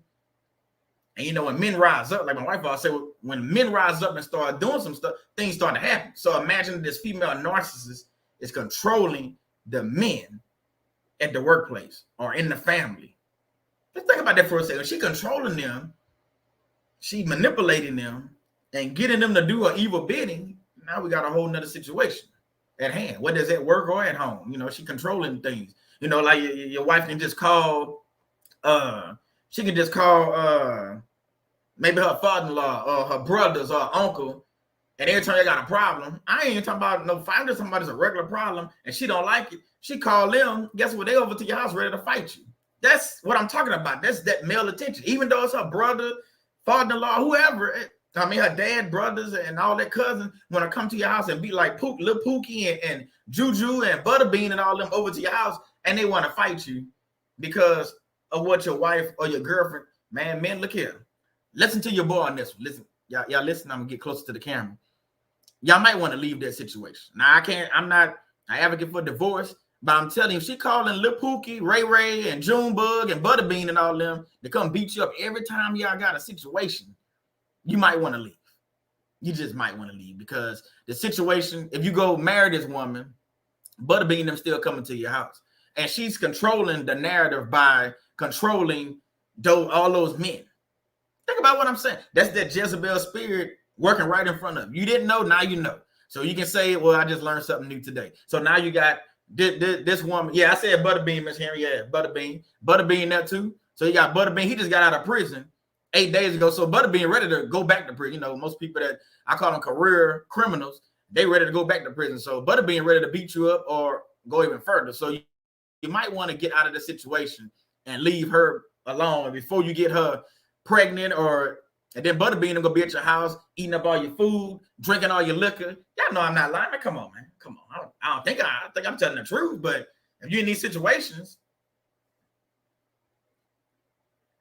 And you know, when men rise up, like my wife always say, when men rise up and start doing some stuff, things start to happen. So imagine this female narcissist is controlling the men at the workplace or in the family. Let's think about that for a second. She controlling them, she manipulating them, and getting them to do her evil bidding. Now we got a whole nother situation at hand, whether it's at work or at home. You know, she controlling things. You know, like your wife can just call, she can just call maybe her father-in-law or her brothers or her uncle, and every time they got a problem, I ain't even talking about no fight. I'm just talking about it's a regular problem, and she don't like it. She call them. Guess what? They over to your house ready to fight you. That's what I'm talking about. That's that male attention. Even though it's her brother, father-in-law, whoever. I mean, her dad, brothers, and all that cousins want to come to your house and be like Lil Pookie and Juju and Butterbean and all them over to your house, and they want to fight you because of what your wife or your girlfriend. Man, men, look here. Listen to your boy on this one. Listen, y'all listen. I'm gonna get closer to the camera. Y'all might want to leave that situation. Now, I'm not an advocate for divorce, but I'm telling you, she calling Lil Pookie, Ray, and Junebug and Butterbean and all them to come beat you up every time y'all got a situation. You might want to leave. You just might want to leave because the situation, if you go marry this woman, Butterbean and them still coming to your house. And she's controlling the narrative by controlling all those men. Think about what I'm saying. That's that Jezebel spirit working right in front of you. You didn't know, now you know. So you can say, well, I just learned something new today. So now you got this woman. Yeah, I said Butterbean, Miss Henry. Yeah, Butterbean that too. So you got Butterbean. He just got out of prison 8 days ago. So Butterbean ready to go back to prison. You know, most people that I call them career criminals, they ready to go back to prison. So Butterbean ready to beat you up or go even further. So you might want to get out of the situation and leave her alone before you get her pregnant, and then Butterbean gonna be at your house eating up all your food, drinking all your liquor. Y'all know I'm not lying. Man, come on, man. Come on. I think I'm telling the truth, but if you're in these situations,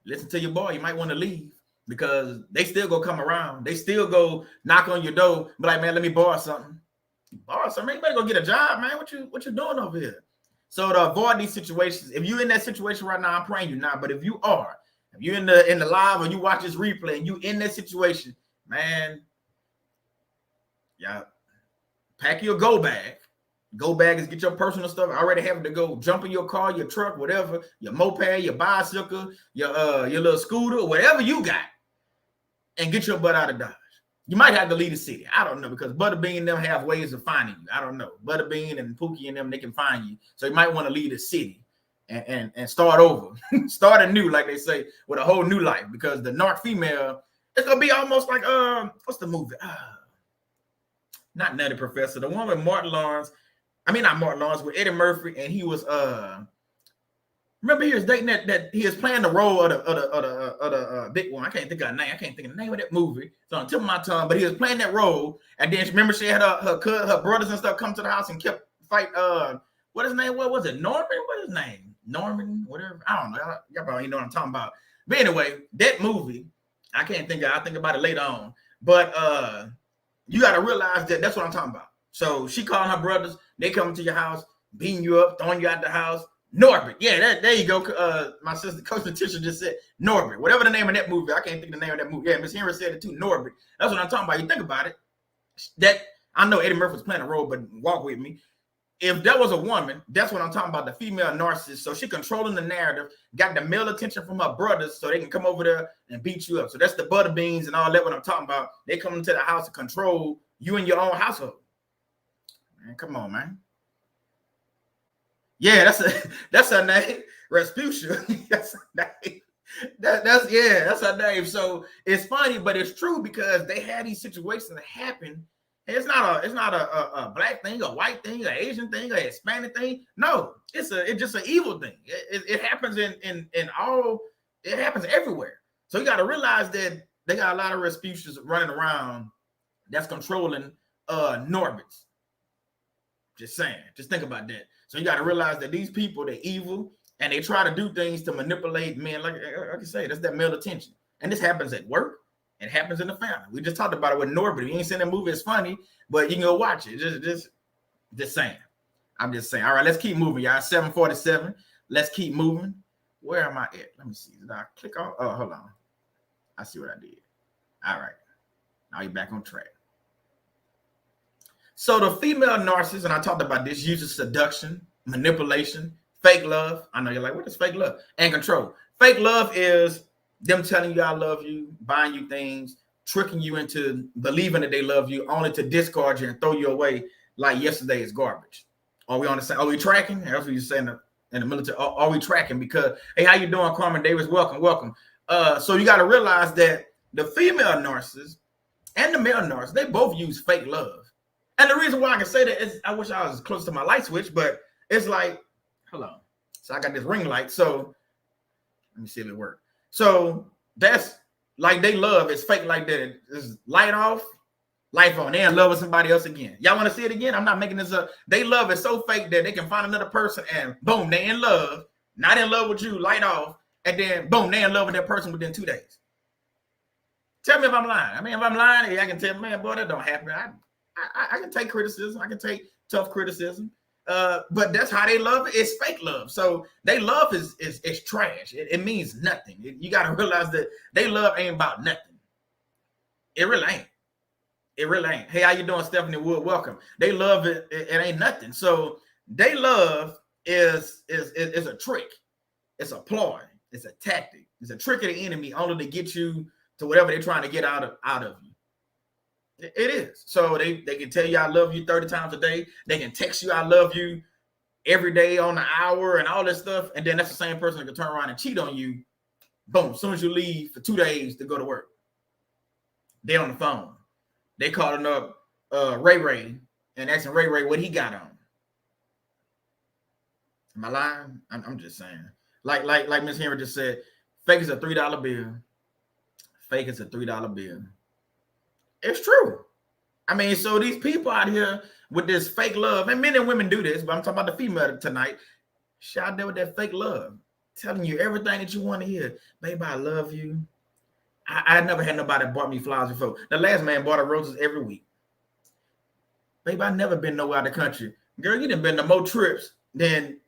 listen to your boy. You might want to leave because they still go come around. They still go knock on your door, be like, man, let me borrow something. Borrow something. You better go get a job, man. What you doing over here? So to avoid these situations, if you're in that situation right now, I'm praying you not. But if you are, if you're in the live or you watch this replay and you in that situation, man, yeah, pack your go bag. Go bag is get your personal stuff. Already having to go jump in your car, your truck, whatever, your moped, your bicycle, your little scooter, whatever you got, and get your butt out of Dodge. You might have to leave the city. I don't know, because Butterbean and them have ways of finding you. I don't know. Butterbean and Pookie and them, they can find you. So you might want to leave the city and start over. Start anew, like they say, with a whole new life. Because the narc female, it's gonna be almost like what's the movie? Not Nutty Professor. The one with Martin Lawrence. I mean, not Martin Lawrence, with Eddie Murphy, and he was remember he was dating that he was playing the role of the big one. I can't think of the name. I can't think of the name of that movie. So on the tip of my tongue, but he was playing that role. And then remember she had her brothers and stuff come to the house and kept fight. What his name? What was it? Norman? What his name? Norman? Whatever. I don't know. Y'all probably know what I'm talking about. But anyway, that movie, I'll think about it later on. But you got to realize that that's what I'm talking about. So she calling her brothers. They come to your house, beating you up, throwing you out the house. Norbert. Yeah, there you go. My sister, Coach Letitia, just said Norbert. Whatever the name of that movie. I can't think of the name of that movie. Yeah, Miss Henry said it too. Norbert. That's what I'm talking about. You think about it. That I know Eddie Murphy was playing a role, but walk with me. If that was a woman, that's what I'm talking about, the female narcissist. So she controlling the narrative, got the male attention from her brothers so they can come over there and beat you up. So that's the Butterbeans and all that what I'm talking about. They come into the house to control you and your own household. Man, come on, man. Yeah, that's her name. Rasputia. That's her name. That's her name. So it's funny, but it's true because they had these situations that happen. It's not a black thing, a white thing, an Asian thing, a Hispanic thing. No, it's just an evil thing. It happens in all. It happens everywhere. So you got to realize that they got a lot of Rasputians running around that's controlling Norbits. Just saying. Just think about that. So you got to realize that these people, they're evil, and they try to do things to manipulate men. Like I say, that's that male attention. And this happens at work. It happens in the family. We just talked about it with Norbit. You ain't seen that movie. It's funny, but you can go watch it. Just saying. I'm just saying. All right, let's keep moving, y'all. 7:47. Let's keep moving. Where am I at? Let me see. Did I click off? Oh, hold on. I see what I did. All right. Now you're back on track. So the female narcissist, and I talked about this, uses seduction, manipulation, fake love. I know you're like, what is fake love? And control. Fake love is them telling you I love you, buying you things, tricking you into believing that they love you, only to discard you and throw you away like yesterday is garbage. Are we on the same? Are we tracking? That's what you say in the military. Are we tracking? Because, hey, how you doing, Carmen Davis? Welcome. So you got to realize that the female narcissist and the male narcissist, they both use fake love. And the reason why I can say that is I wish I was close to my light switch, but it's like, hold on. So I got this ring light. So let me see if it works. So that's like they love is fake like that. It's light off, light on. They in love with somebody else again. Y'all want to see it again? I'm not making this up. They love is so fake that they can find another person and boom, they in love, not in love with you, light off, and then boom, they in love with that person within 2 days. Tell me if I'm lying. I mean, if I'm lying, I can tell, man, boy, that don't happen. I can take criticism. I can take tough criticism. But that's how they love it. It's fake love. So they love is trash. It means nothing. You got to realize that they love ain't about nothing. It really ain't. It really ain't. Hey, how you doing, Stephanie Wood? Welcome. They love it. It ain't nothing. So they love is a trick. It's a ploy. It's a tactic. It's a trick of the enemy only to get you to whatever they're trying to get out of you. It is. So they can tell you I love you 30 times a day. They can text you I love you every day on the hour and all this stuff. And then that's the same person that can turn around and cheat on you. Boom. As soon as you leave for 2 days to go to work, they on the phone. They calling up Ray and asking Ray what he got on. Am I lying? I'm just saying. Like Miss Henry just said, fake is a $3 bill. Fake is a $3 bill. It's true. I mean, so these people out here with this fake love, and men and women do this, but I'm talking about the female tonight. She out there with that fake love, telling you everything that you want to hear. Baby, I love you. I never had nobody bought me flowers before. The last man bought her roses every week. Baby, I never been nowhere out of the country. Girl, you done been to more trips than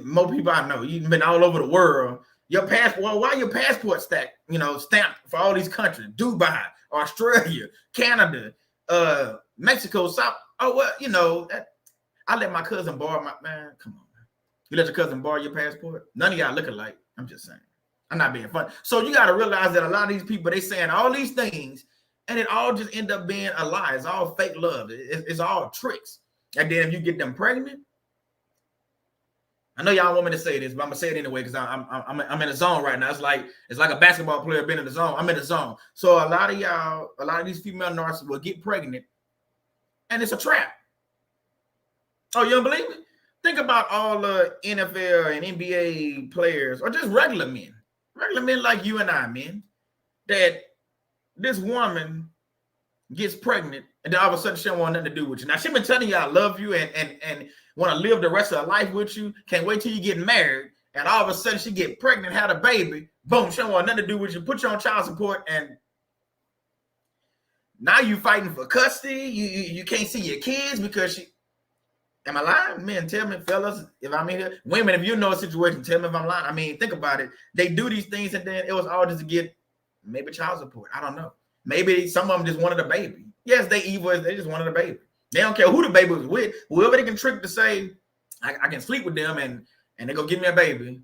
more people I know. You've been all over the world. Your passport, why your passport stamped for all these countries? Dubai, Australia, Canada, Mexico, South. Oh, well, I let my cousin borrow my, man, come on. Man. You let your cousin borrow your passport? None of y'all look alike. I'm just saying. I'm not being funny. So you got to realize that a lot of these people, they saying all these things, and it all just end up being a lie. It's all fake love. It's all tricks. And then if you get them pregnant, I know y'all want me to say this, but I'm gonna say it anyway because I'm in a zone right now. It's like a basketball player being in the zone. I'm in the zone. So a lot of these female narcissists will get pregnant, and it's a trap. Oh, you don't believe me? Think about all the NFL and NBA players, or just regular men like you and I, men, that this woman gets pregnant, and then all of a sudden she don't want nothing to do with you. Now she been telling you I love you and want to live the rest of her life with you. Can't wait till you get married, and all of a sudden she get pregnant, had a baby. Boom, she don't want nothing to do with you. Put you on child support, and now you fighting for custody. You can't see your kids because she. Am I lying? Men, tell me, fellas, if I'm in here. Women, if you know a situation, tell me if I'm lying. I mean, think about it. They do these things, and then it was all just to get maybe child support. I don't know. Maybe some of them just wanted a baby. Yes, they evil. They just wanted a baby. They don't care who the baby was with. Whoever they can trick to say, I can sleep with them, and they go give me a baby.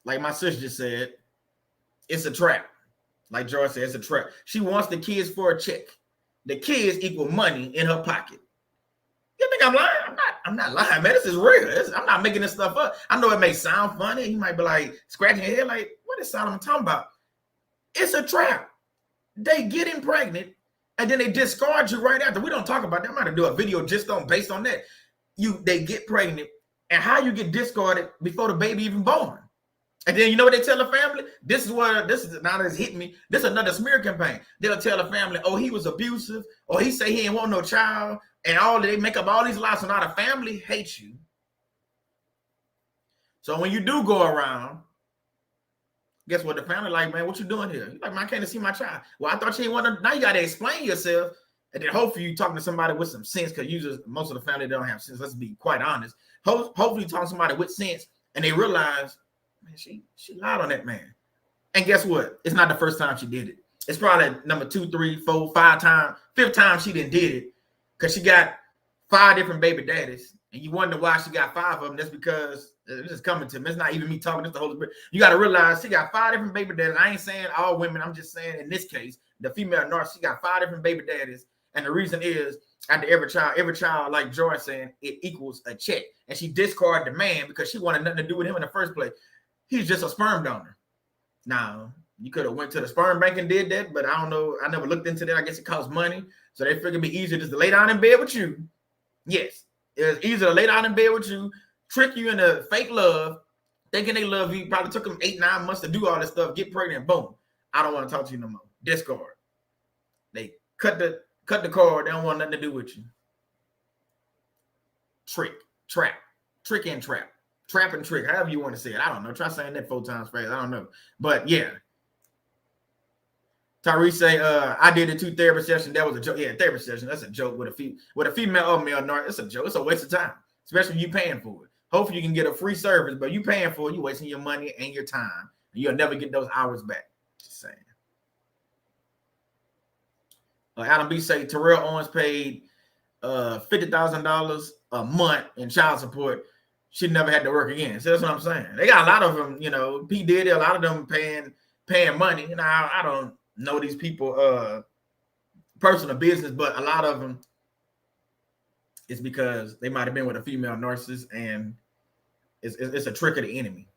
Like my sister just said, it's a trap. Like George said, it's a trap. She wants the kids for a check. the kids equal money in her pocket. You think I'm lying? I'm not lying, man. This is real. I'm not making this stuff up. I know it may sound funny. You might be like scratching your head, like, what is Solomon talking about? It's a trap. They get him pregnant, and then they discard you right after. We don't talk about that. I'm going to do a video just based on that. They get pregnant, and how you get discarded before the baby even born. And then you know what they tell the family? This is now that it's hitting me. This is another smear campaign. They'll tell the family, oh, he was abusive, or he say he didn't want no child, and they make up all these lies, so now the family hates you. So when you do go around, guess what? The family like, man, what you doing here? You're like, man, I can't see my child. Well, I thought you didn't want to. Now you got to explain yourself, and then hopefully you talking to somebody with some sense, because usually most of the family don't have sense. Let's be quite honest. Hopefully you talk to somebody with sense, and they realize, man, she lied on that man. And guess what? It's not the first time she did it. It's probably number 2, 3, 4, 5 times, 5th time she didn't did it, because she got 5 different baby daddies, and you wonder why she got 5 of them. That's because it's just coming to me. It's not even me talking. It's the Holy Spirit. You got to realize she got 5 different baby daddies. I ain't saying all women. I'm just saying in this case, the female narcissist, she got 5 different baby daddies, and the reason is after every child, like Joy saying, it equals a check, and she discarded the man because she wanted nothing to do with him in the first place. He's just a sperm donor. Now, you could have went to the sperm bank and did that, but I don't know. I never looked into that. I guess it costs money. So they figured it'd be easier just to lay down in bed with you. Yes, it's easier to lay down in bed with you, trick you into fake love, thinking they love you. Probably took them 8, 9 months to do all this stuff, get pregnant, boom. I don't want to talk to you no more. Discard. They cut the cord. They don't want nothing to do with you. Trick and trap. Trap and trick, however you want to say it. I don't know. Try saying that 4 times fast. I don't know. But yeah. Tyrese say, I did a 2 therapy session. That was a joke. Yeah, therapy session. That's a joke with a female or male narc. It's a joke. It's a waste of time, especially when you paying for it. Hopefully you can get a free service, but you paying for it, you wasting your money and your time. And you'll never get those hours back. Just saying. Adam B say Terrell Owens paid $50,000 a month in child support. She never had to work again. So that's what I'm saying. They got a lot of them, you know, P. Diddy, a lot of them paying money. Now, I don't know these people personal business, but a lot of them is because they might have been with a female narcissist, and it's a trick of the enemy.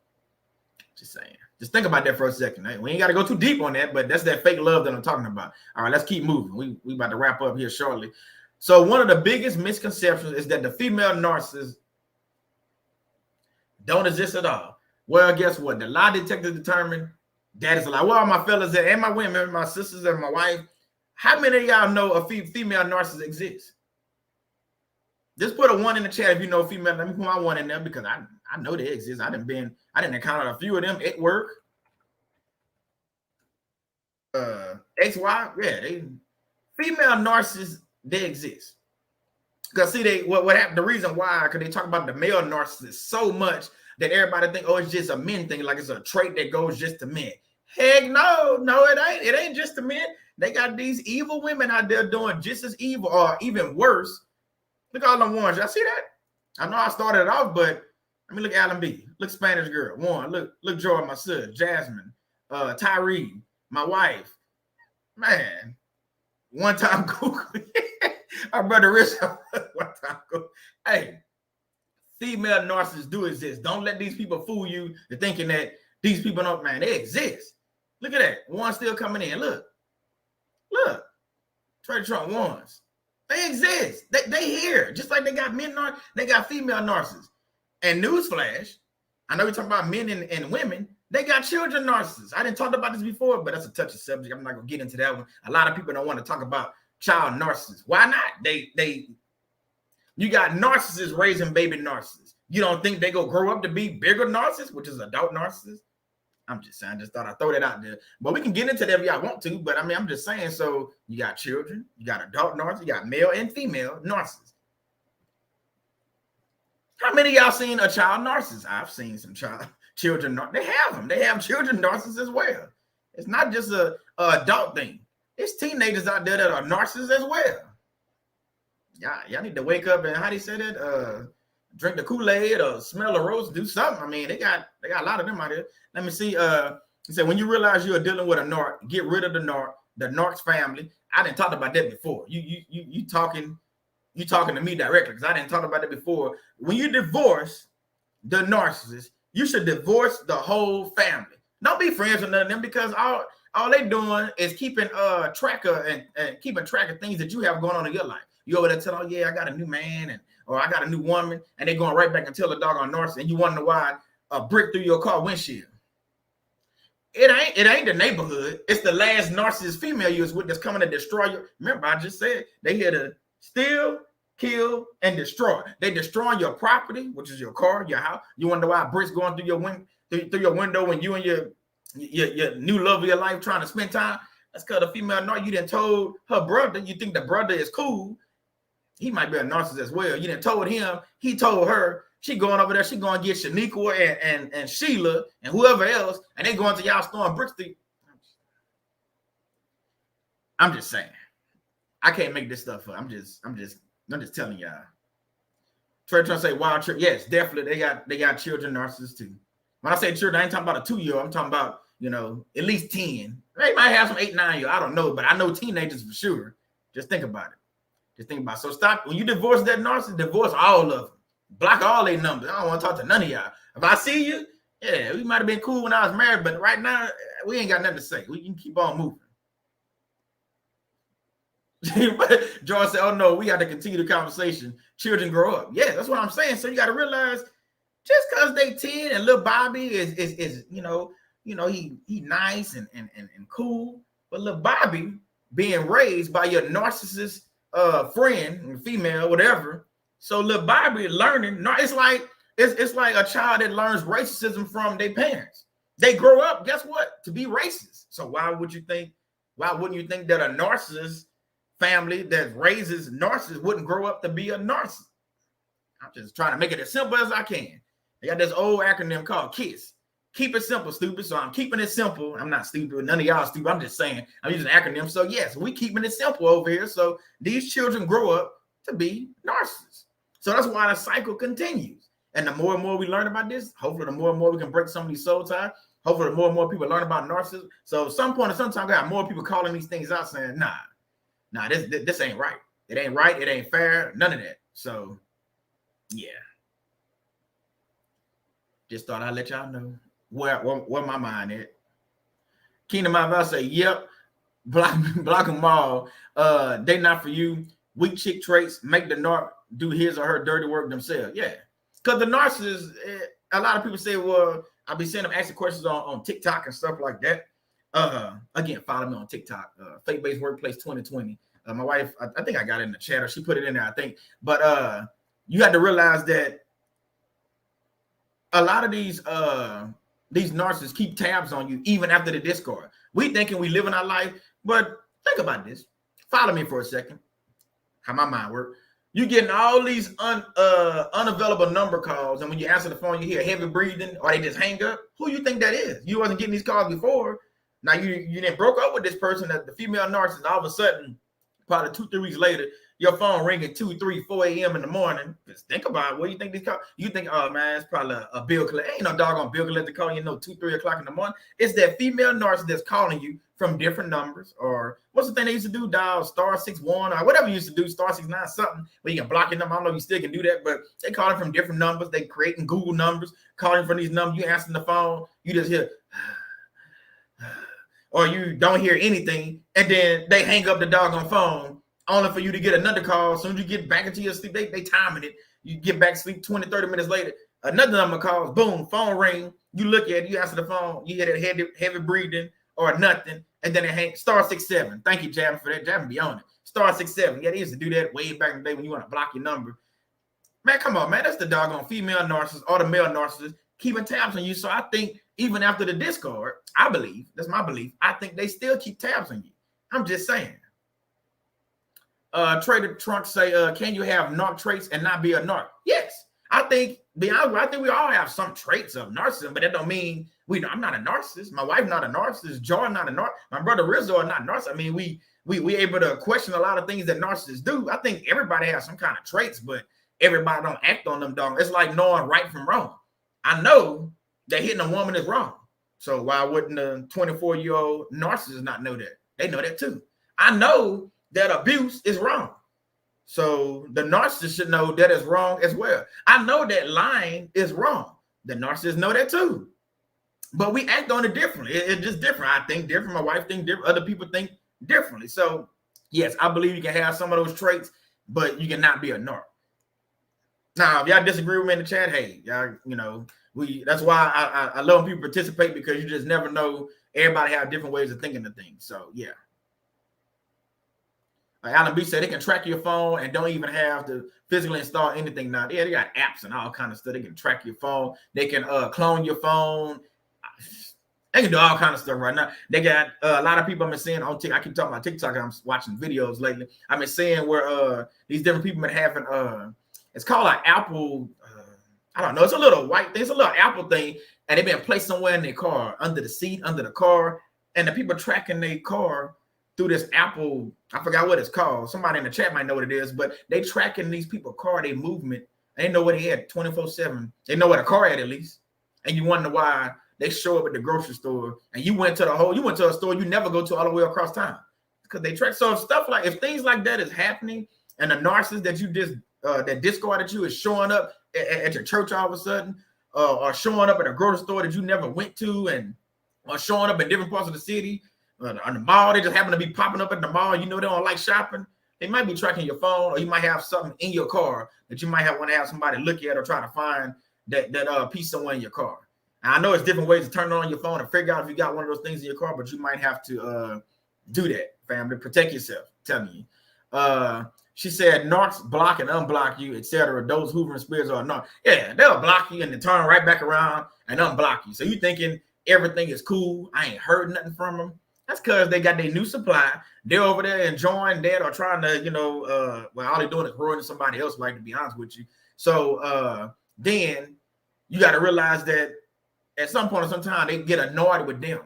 Just saying. Just think about that for a second. We ain't got to go too deep on that, but that's that fake love that I'm talking about. All right, let's keep moving. We about to wrap up here shortly. So one of the biggest misconceptions is that the female narcissist don't exist at all. Well, guess what? The lie detector determined that is a lie. Well, my fellas and my women, my sisters and my wife, how many of y'all know a female narcissist exists? Just put a 1 in the chat if you know female. Let me put my 1 in there because I know they exist. I didn't encounter a few of them at work. XY, yeah, female narcissists, they exist. Because see, what happened, the reason why, because they talk about the male narcissist so much that everybody think, oh, it's just a men thing, like it's a trait that goes just to men. Heck no, it ain't. It ain't just to men. They got these evil women out there doing just as evil or even worse. Look at all them ones. Y'all see that? I know I started it off, but I mean, look at Alan B. Look, Spanish girl. One. Look, Joy, my sister, Jasmine, Tyree, my wife. Man, one time Google. Our brother Rich, one time Google. Hey, female narcissists do exist. Don't let these people fool you to thinking that these people don't, man, they exist. Look at that. One still coming in. Look. Trey Trump ones. They exist. They here. Just like they got men, they got female narcissists. And newsflash, I know we talk about men and women. They got children narcissists. I didn't talk about this before, but that's a touchy subject. I'm not gonna get into that one. A lot of people don't want to talk about child narcissists. Why not? You got narcissists raising baby narcissists. You don't think they go grow up to be bigger narcissists, which is adult narcissists? I'm just saying, I just thought I'd throw that out there. But we can get into that if y'all want to. But I mean, I'm just saying, so you got children, you got adult narcissists, you got male and female narcissists. How many of y'all seen a child narcissist? I've seen some children. They have them. They have children narcissists as well. It's not just a adult thing. It's teenagers out there that are narcissists as well. Y'all need to wake up and, how do you say that? Drink the Kool-Aid or smell the rose, do something. I mean, they got a lot of them out there. Let me see. He said, when you realize you are dealing with a narc, get rid of the narc, the Narcs family. I didn't talk about that before. You talking to me directly, because I didn't talk about it before. When you divorce the narcissist, you should divorce the whole family. Don't be friends with none of them, because all they doing is keeping track of and keeping track of things that you have going on in your life. You over there telling, oh yeah, I got a new man, or I got a new woman, and they going right back and tell the doggone narcissist, and you wonder why a brick through your car windshield. It ain't the neighborhood. It's the last narcissist female you was with that's coming to destroy you. Remember, I just said they here to steal, kill, and destroy. They destroy your property, which is your car, your house. You wonder why bricks going through your window when you and your new love of your life trying to spend time. That's because the female narcissist, you done told her brother. You think the brother is cool. He might be a narcissist as well. You done told him. He told her. She going over there. She going to get Shaniqua and Sheila and whoever else, and they going to y'all store in Brick Street. I'm just saying. I can't make this stuff up. I'm just telling y'all. Trying to say wild trip. Yes, definitely. They got children narcissists too. When I say children, I ain't talking about a 2-year-old. I'm talking about, at least 10. They might have some 8, 9-year. I don't know, but I know teenagers for sure. Just think about it. So stop. When you divorce that narcissist, divorce all of them. Block all their numbers. I don't want to talk to none of y'all. If I see you, yeah, we might have been cool when I was married, but right now we ain't got nothing to say. We can keep on moving. George said, "Oh no, we got to continue the conversation. Children grow up." Yeah, that's what I'm saying. So you got to realize, just because they 10 and little Bobby is he nice and cool, but little Bobby being raised by your narcissist friend, female, whatever. So little Bobby learning, it's like a child that learns racism from their parents. They grow up, guess what? To be racist. So why wouldn't you think that a narcissist family that raises narcissists wouldn't grow up to be a narcissist? I'm just trying to make it as simple as I can. They got this old acronym called KISS. Keep it simple, stupid. So I'm keeping it simple. I'm not stupid. None of y'all stupid. I'm just saying I'm using acronyms. So yes, we keeping it simple over here. So these children grow up to be narcissists. So that's why the cycle continues. And the more and more we learn about this, hopefully the more and more we can break some of these soul ties. Hopefully the more and more people learn about narcissism. So at some point, sometimes I got more people calling these things out saying, nah, this ain't right. It ain't right. It ain't fair. None of that. So yeah. Just thought I'd let y'all know where my mind at. Kingdom I'll say, yep, block them all. They not for you. Weak chick traits, make the narc do his or her dirty work themselves. Yeah. Because the narcissist, a lot of people say, well, I'll be seeing them asking questions on TikTok and stuff like that. Again, follow me on TikTok, Faith-Based Workplace 2020. My wife, I think I got it in the chat, or she put it in there, I think. But you have to realize that a lot of these narcissists keep tabs on you even after the discord. We thinking we live in our life, but think about this. Follow me for a second. How my mind works. You getting all these unavailable number calls, and when you answer the phone, you hear heavy breathing, or they just hang up. Who you think that is? You wasn't getting these calls before. Now you then broke up with this person, that the female narcissist. All of a sudden, probably 2-3 weeks later, your phone ringing 2, 3, 4 a.m. in the morning. Just think about it. What do you think these calls? You think, oh man, it's probably a bill collector. Ain't no doggone bill collector calling you 2, 3 o'clock in the morning. It's that female narcissist that's calling you from different numbers, or what's the thing they used to do? Dial *61 or whatever you used to do, *69 something, where you can block your number. I don't know if you still can do that, but they call it from different numbers. They creating Google numbers, calling from these numbers. You answering the phone, you just hear, or you don't hear anything, and then they hang up the doggone phone, only for you to get another call. As soon as you get back into your sleep, they timing it. You get back to sleep 20, 30 minutes later, another number calls, boom, phone ring. You look at it, you answer the phone, you hear that heavy breathing or nothing, and then it hangs *67. Thank you, Javin, for that. Javin be on it. *67. Yeah, they used to do that way back in the day when you want to block your number. Man, come on, man. That's the doggone female narcissist or the male narcissist keeping tabs on you. So I think even after the discard, I believe, that's my belief, I think they still keep tabs on you. I'm just saying. Trader Trunk say, can you have narc traits and not be a narc? Yes. I think we all have some traits of narcissism, but that don't mean I'm not a narcissist. My wife not a narcissist. Jordan not a narcissist. My brother Rizzo are not narcissists. I mean, we able to question a lot of things that narcissists do. I think everybody has some kind of traits, but everybody don't act on them, dog. It's like knowing right from wrong. I know that hitting a woman is wrong. So why wouldn't a 24-year-old narcissist not know that? They know that too. I know that abuse is wrong. So the narcissist should know that is wrong as well. I know that lying is wrong. The narcissists know that too. But we act on it differently. It's just different. I think different. My wife thinks different. Other people think differently. So yes, I believe you can have some of those traits, but you cannot be a narc. Now, if y'all disagree with me in the chat, hey, y'all, that's why I love when people participate, because you just never know. Everybody have different ways of thinking of things. So yeah. Alan B said they can track your phone and don't even have to physically install anything now. Yeah, they got apps and all kind of stuff. They can track your phone. They can clone your phone. They can do all kind of stuff right now. They got a lot of people I've been seeing on TikTok. I keep talking about TikTok. I'm watching videos lately. I've been seeing where these different people been having it's called an Apple. I don't know. It's a little white thing. It's a little Apple thing, and they've been placed somewhere in their car, under the seat, under the car, and the people tracking their car through this Apple. I forgot what it's called. Somebody in the chat might know what it is, but they tracking these people car, their movement. They know what they had 24/7. They know what a car had at least, and you wonder why they show up at the grocery store, and you went to a store you never go to all the way across town, because they track. So if things like that is happening, and the narcissist that you just that discarded you is showing up at your church all of a sudden, or showing up at a grocery store that you never went to, or showing up in different parts of the city, on the mall, they just happen to be popping up at the mall. They don't like shopping. They might be tracking your phone, or you might have something in your car that you might want to have somebody look at, or try to find that piece somewhere in your car. Now, I know it's different ways to turn it on your phone and figure out if you got one of those things in your car, but you might have to do that, family. Protect yourself. I'm telling you. She said narcs block and unblock you, etc. Those hoovering spirits are narcs. Yeah, they'll block you and then turn right back around and unblock you. So you thinking everything is cool. I ain't heard nothing from them. That's because they got their new supply. They're over there enjoying that, or trying to, all they're doing is ruining somebody else's life, to be honest with you. So then you got to realize that at some point or some time, they get annoyed with them.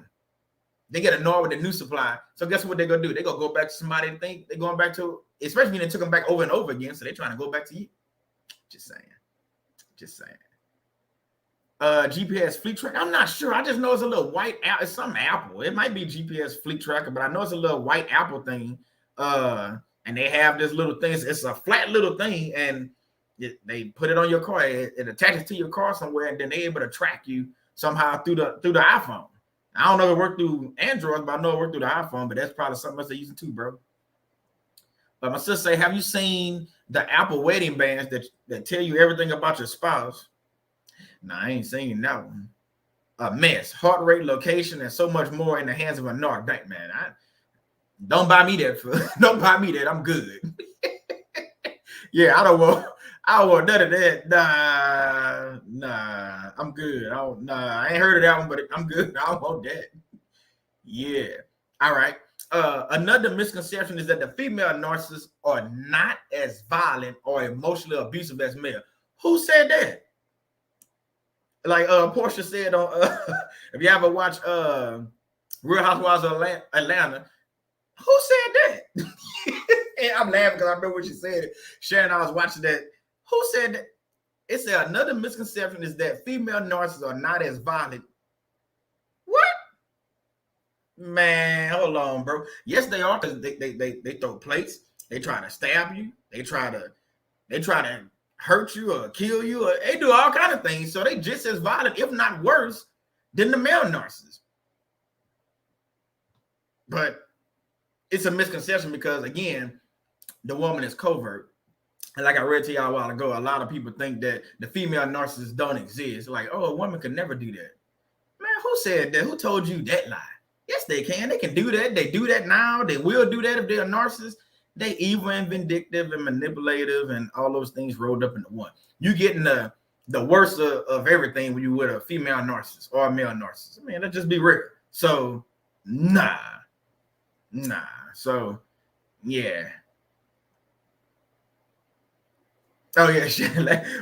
They get annoyed with the new supply. So guess what they're going to do? They're going to go back to somebody they think they're going back to, especially when they took them back over and over again. So they're trying to go back to you. Just saying. GPS fleet tracker. I'm not sure. I just know it's a little white. It's some Apple. It might be GPS fleet tracker, but I know it's a little white Apple thing. And they have this little thing. It's a flat little thing, and they put it on your car. It attaches to your car somewhere, and then they're able to track you somehow through the iPhone. I don't know if it worked through Android, but I know it worked through the iPhone. But that's probably something else they're using too, bro. But my sister say, have you seen the Apple wedding bands that tell you everything about your spouse? No, I ain't seen that one. A mess, heart rate, location, and so much more in the hands of a narc. Dang, man, don't buy me that. Don't buy me that. I'm good. Yeah, I don't want none of that. Nah, I'm good. I ain't heard of that one, but I'm good. I don't want that. Yeah. All right. Another misconception is that the female narcissists are not as violent or emotionally abusive as male. Who said that? Like Portia said on if you ever watch Real Housewives of Atlanta, who said that? And I'm laughing because I remember when she said it. Sharon, I was watching that. Who said that? It said another misconception is that female narcissists are not as violent. What? Man, hold on, bro. Yes, they are, because they throw plates. They try to stab you. They try to hurt you or kill you, or they do all kinds of things. So they just as violent, if not worse, than the male narcissist. But it's a misconception because, again, the woman is covert. And like I read to y'all a while ago, a lot of people think that the female narcissists don't exist. Like, oh, a woman could never do that. Man, who said that? Who told you that lie? Yes, they can. They can do that. They do that now. They will do that if they're a narcissist. They evil and vindictive and manipulative and all those things rolled up into one. You getting the worst of everything when you with a female narcissist or a male narcissist. I mean, let's just be real. So, nah. So, yeah. Oh, yeah.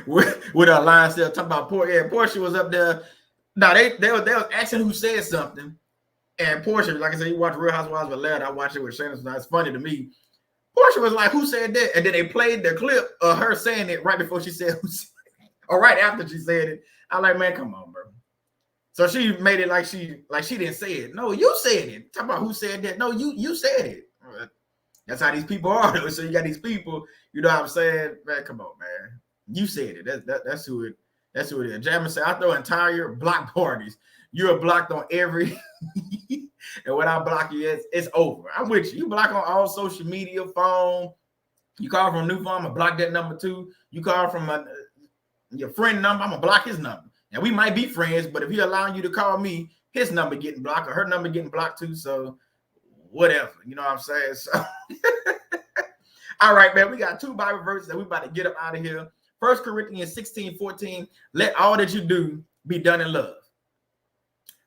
with a line still talking about Portia. Yeah, Portia was up there. No, they was asking who said something. And Portia, like I said, you watch Real Housewives of Atlanta. I watch it with Shannon. It's funny to me. Portia was like, who said that? And then they played the clip of her saying it right before she said who said it, or right after she said it. I'm like, man, come on, bro. So she made it like she didn't say it. No, you said it. Talk about who said that. No, you said it. That's how these people are. So you got these people, you know what I'm saying? Man, come on, man. You said it. That's who it is. Jammer said, I throw entire block parties. You're blocked on every and when I block you, it's over. I'm with you. You block on all social media, phone. You call from a new phone, I'm gonna block that number too. You call from your friend number, I'm gonna block his number. And we might be friends, but if he allowing you to call me, his number getting blocked or her number getting blocked too. So whatever, you know what I'm saying? So all right, man. We got 2 Bible verses that we about to get up out of here. 1 Corinthians 16:14. Let all that you do be done in love.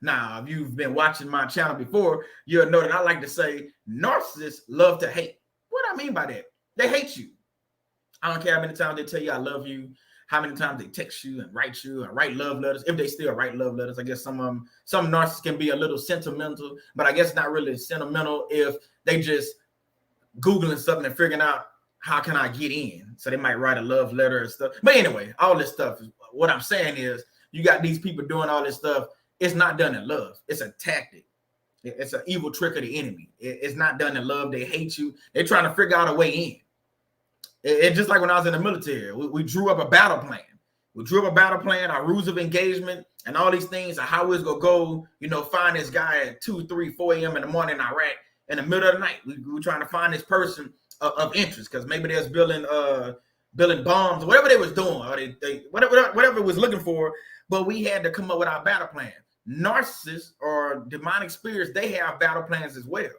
Now, if you've been watching my channel before, you'll know that I like to say narcissists love to hate. What I mean by that? They hate you. I don't care how many times they tell you I love you, how many times they text you and write love letters, if they still write love letters. I guess some narcissists can be a little sentimental, but I guess not really sentimental if they just Googling something and figuring out how can I get in. So they might write a love letter and stuff. But anyway, all this stuff, what I'm saying is you got these people doing all this stuff. It's not done in love. It's a tactic. It's an evil trick of the enemy. It's not done in love. They hate you. They're trying to figure out a way in. It's just like when I was in the military. We drew up a battle plan. We drew up a battle plan, our rules of engagement, and all these things, and how it's going to go, you know, find this guy at 2, 3, 4 a.m. in the morning in Iraq in the middle of the night. We're trying to find this person of interest because maybe they was building bombs or whatever they was doing, or they whatever it was looking for. But we had to come up with our battle plan. Narcissists or demonic spirits, they have battle plans as well.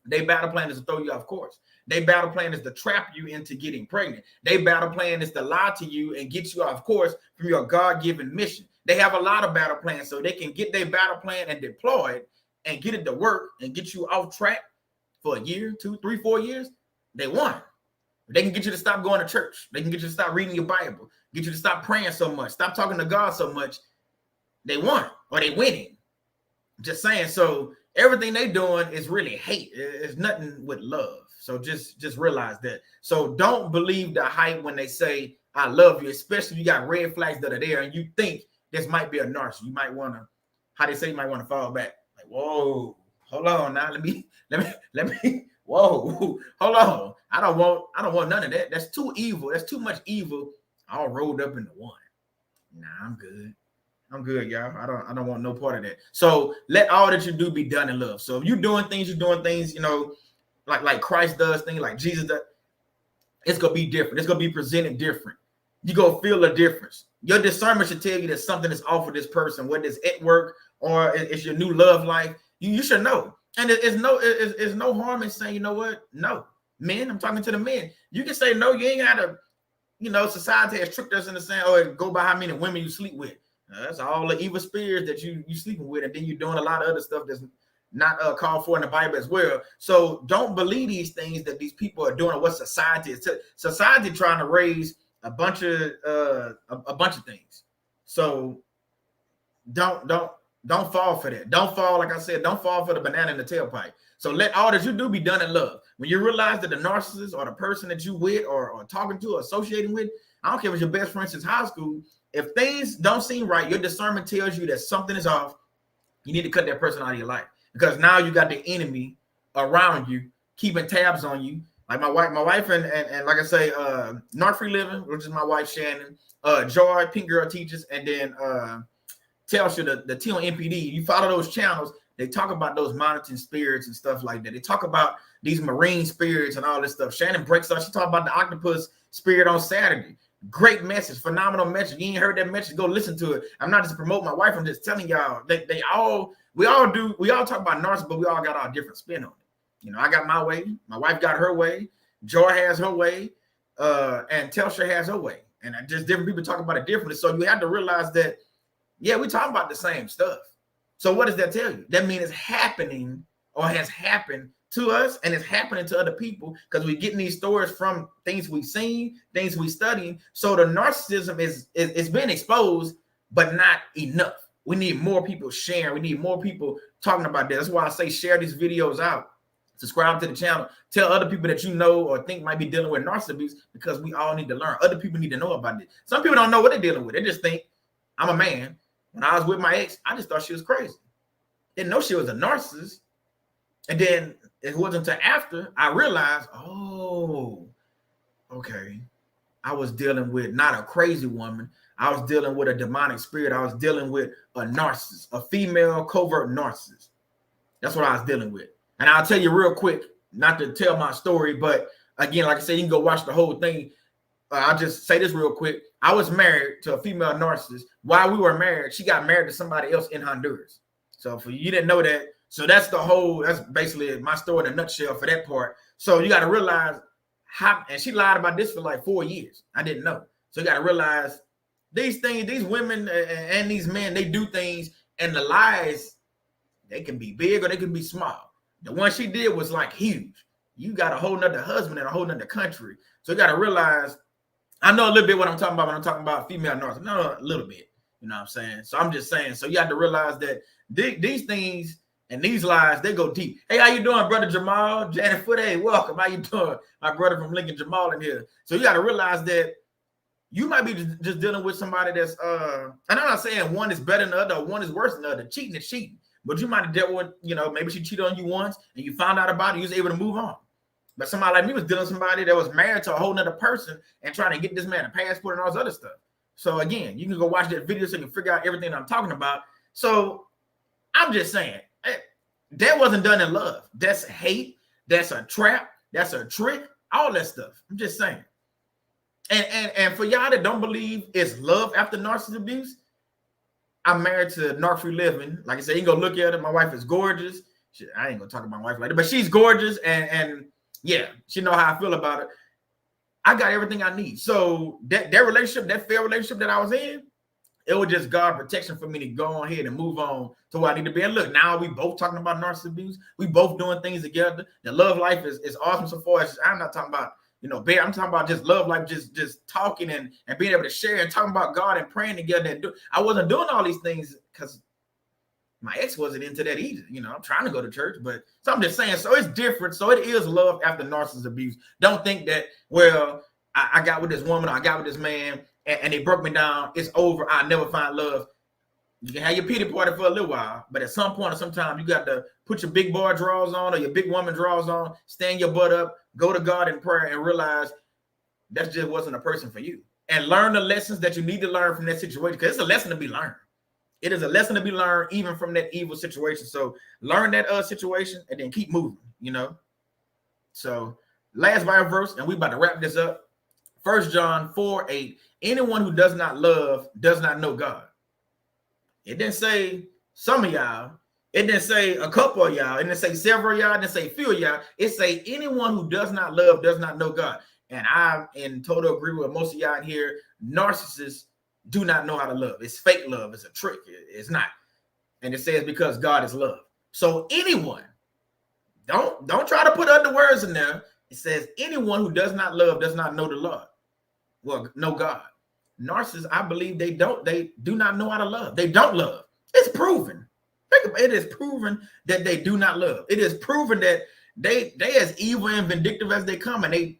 Their battle plan is to throw you off course. Their battle plan is to trap you into getting pregnant. Their battle plan is to lie to you and get you off course from your God-given mission. They have a lot of battle plans, so they can get their battle plan and deploy it and get it to work and get you off track for a year, 2, 3, 4 years. They won. They can get you to stop going to church. They can get you to stop reading your Bible, get you to stop praying so much, stop talking to God so much. They won, or they winning. Just saying. So everything they doing is really hate. It's nothing with love. So just realize that. So don't believe the hype when they say I love you, especially if you got red flags that are there and you think this might be a narcissist. You might want to, how they say, you might want to fall back. Like, whoa, hold on now. Let me. Whoa, hold on. I don't want none of that. That's too evil. That's too much evil all rolled up into one. Nah, I'm good. I'm good, y'all. I don't want no part of that. So let all that you do be done in love. So if you're doing things, you know, like Christ does things, like Jesus does, it's gonna be different. It's gonna be presented different. You gonna feel a difference. Your discernment should tell you that something is off with this person, whether it's at work or it's your new love life. You should know. And it's no harm in saying, you know what? No. Men, I'm talking to the men. You can say no. You ain't gotta, you know, society has tricked us into saying, oh, go by how many women you sleep with. That's all the evil spirits that you sleeping with, and then you're doing a lot of other stuff that's not called for in the Bible as well. So don't believe these things that these people are doing, or what society is. Society trying to raise a bunch of things. So don't fall for that. Don't fall, like I said, don't fall for the banana in the tailpipe. So let all that you do be done in love. When you realize that the narcissist or the person that you with or talking to or associating with, I don't care if it's your best friend since high school, if things don't seem right, your discernment tells you that something is off, you need to cut that person out of your life. Because now you got the enemy around you, keeping tabs on you. Like my wife and like I say, Narc Free Living, which is my wife Shannon, Joy, Pink Girl Teaches, and then Telsha, the T on MPD. You follow those channels, they talk about those monitoring spirits and stuff like that. They talk about these marine spirits and all this stuff. Shannon breaks up. She talked about the octopus spirit on Saturday. Great message, phenomenal message. You ain't heard that message, go listen to it. I'm not just promoting my wife, I'm just telling y'all that we all talk about narcissism, but we all got our different spin on it. You know, I got my way, my wife got her way, Joy has her way, and Telsha has her way. And just different people talk about it differently. So you have to realize that, yeah, we talking about the same stuff. So what does that tell you? That means it's happening or has happened to us, and it's happening to other people because we're getting these stories from things we've seen, things we studying. So the narcissism is being exposed, but not enough. We need more people sharing. We need more people talking about this. That's why I say share these videos out. Subscribe to the channel. Tell other people that you know or think might be dealing with narcissism, because we all need to learn. Other people need to know about it. Some people don't know what they're dealing with. They just think, I'm a man. When I was with my ex, I just thought she was crazy. Didn't know she was a narcissist. And then it wasn't until after I realized, oh, okay, I was dealing with not a crazy woman. I was dealing with a demonic spirit. I was dealing with a narcissist, a female covert narcissist. That's what I was dealing with. And I'll tell you real quick, not to tell my story, but again, like I said, you can go watch the whole thing. I'll just say this real quick. I was married to a female narcissist. While we were married, she got married to somebody else in Honduras. So for you didn't know that. So that's basically my story in a nutshell for that part. So you got to realize how, and she lied about this for like 4 years. I didn't know. So you got to realize these things, these women and these men, they do things, and the lies, they can be big or they can be small. The one she did was like huge. You got a whole nother husband in a whole nother country. So you got to realize, I know a little bit what I'm talking about when I'm talking about female narcissists. No, a little bit. You know what I'm saying? So I'm just saying, so you have to realize that these things and these lies, they go deep. Hey, how you doing, brother Jamal? Janet Foot, hey, welcome. How you doing? My brother from Lincoln, Jamal, in here. So you got to realize that you might be just dealing with somebody that's, and I'm not saying one is better than the other or one is worse than the other. Cheating is cheating. But you might have dealt with, maybe she cheated on you once and you found out about it, you was able to move on. But somebody like me was dealing with somebody that was married to a whole nother person and trying to get this man a passport and all this other stuff. So again, you can go watch that video so you can figure out everything I'm talking about. So I'm just saying, that wasn't done in love. That's hate. That's a trap. That's a trick. All that stuff. I'm just saying. And for y'all that don't believe it's love after narcissist abuse, I'm married to Narc-Free Living. Like I said, you can go look at her. My wife is gorgeous. I ain't gonna talk about my wife later, but she's gorgeous, and yeah, she know how I feel about it. I got everything I need. So that relationship, that fair relationship that I was in, it was just God protection for me to go ahead and move on to where I need to be. And look, now we both talking about narcissist abuse. We both doing things together. The love life is awesome so far. I'm not talking about, I'm talking about just love life, just talking and being able to share and talking about God and praying together. And I wasn't doing all these things because my ex wasn't into that either. I'm trying to go to church, but so I'm just saying, so it's different. So it is love after narcissist abuse. Don't think that, well, I got with this woman, or I got with this man, and they broke me down. It's over. I'll never find love. You can have your pity party for a little while, but at some point or sometime, you got to put your big boy drawers on or your big woman drawers on, stand your butt up, go to God in prayer, and realize that just wasn't a person for you. And learn the lessons that you need to learn from that situation, because it's a lesson to be learned. It is a lesson to be learned even from that evil situation. So learn that situation and then keep moving, So last Bible verse, and we about to wrap this up. 1 John 4:8. Anyone who does not love does not know God. It didn't say some of y'all. It didn't say a couple of y'all. It didn't say several of y'all. It didn't say few of y'all. It say anyone who does not love does not know God. And I'm in total agreement with most of y'all in here. Narcissists do not know how to love. It's fake love. It's a trick. It's not. And it says because God is love. So anyone, don't try to put other words in there. It says anyone who does not love does not know the Lord. Well, know God. Narcissists, I believe they do not know how to love. They don't love. It's proven. It is proven that they do not love. It is proven that they as evil and vindictive as they come, and they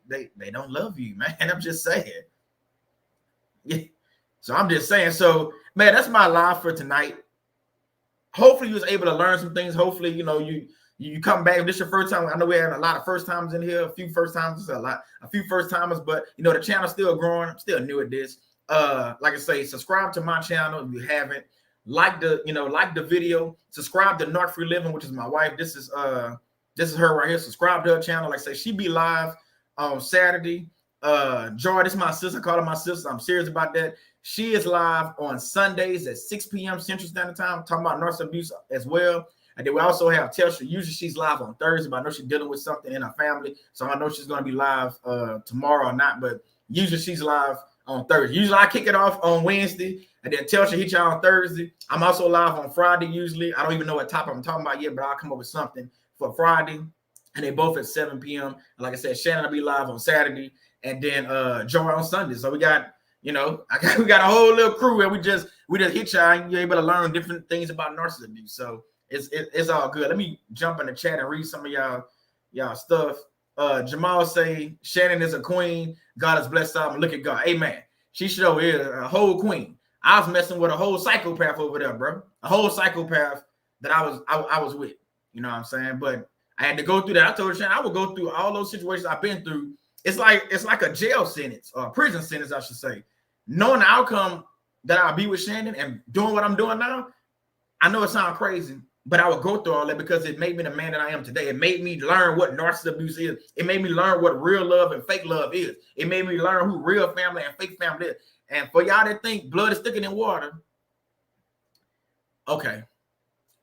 don't love you, man. I'm just saying. Yeah. So I'm just saying. So, man, that's my live for tonight. Hopefully you was able to learn some things. Hopefully, you come back. If this is your first time, I know we had a lot of first timers in here, a few first timers, a few first timers, but the channel's still growing. I'm still new at this. Like I say, subscribe to my channel if you haven't. Like the video. Subscribe to Narc-Free Living, which is my wife. This is her right here. Subscribe to her channel. Like I say, she be live on Saturday. Joy, this is my sister. I call her my sister. I'm serious about that. She is live on Sundays at 6 p.m. Central Standard Time, talking about narcissistic abuse as well. And then we also have Telsha. Usually she's live on Thursday, but I know she's dealing with something in her family. So I know she's going to be live tomorrow or not, but usually she's live on Thursday. Usually I kick it off on Wednesday, and then Telsha hit y'all on Thursday. I'm also live on Friday usually. I don't even know what topic I'm talking about yet, but I'll come up with something for Friday. And they both at 7 p.m. And like I said, Shannon will be live on Saturday, and then Joy on Sunday. So we got, we got a whole little crew, and we just hit y'all, and you're able to learn different things about narcissism abuse. So it's all good. Let me jump in the chat and read some of y'all stuff. Jamal say Shannon is a queen. God has blessed her. Look at God. Amen. She sure is a whole queen. I was messing with a whole psychopath over there, bro. A whole psychopath that I was with. You know what I'm saying? But I had to go through that. I told you, I would go through all those situations I've been through. It's like a jail sentence or a prison sentence, I should say. Knowing the outcome that I'll be with Shannon and doing what I'm doing now, I know it sounds crazy, but I would go through all that because it made me the man that I am today. It made me learn what narcissist abuse is. It made me learn what real love and fake love is. It made me learn who real family and fake family is. And for y'all that think blood is thicker than water, okay.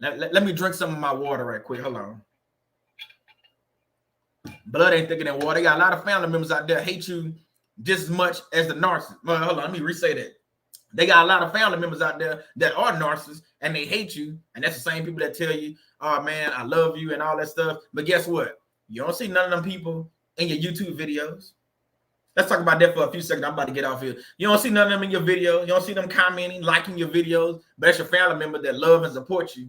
Let me drink some of my water right quick. Hold on. Blood ain't thicker than water. They got a lot of family members out there hate you just as much as the narcissist. Well, hold on, let me re-say that. They got a lot of family members out there that are narcissists and they hate you. And that's the same people that tell you, oh man, I love you and all that stuff. But guess what? You don't see none of them people in your YouTube videos. Let's talk about that for a few seconds. I'm about to get off here. You don't see none of them in your videos. You don't see them commenting, liking your videos. But that's your family member that love and support you.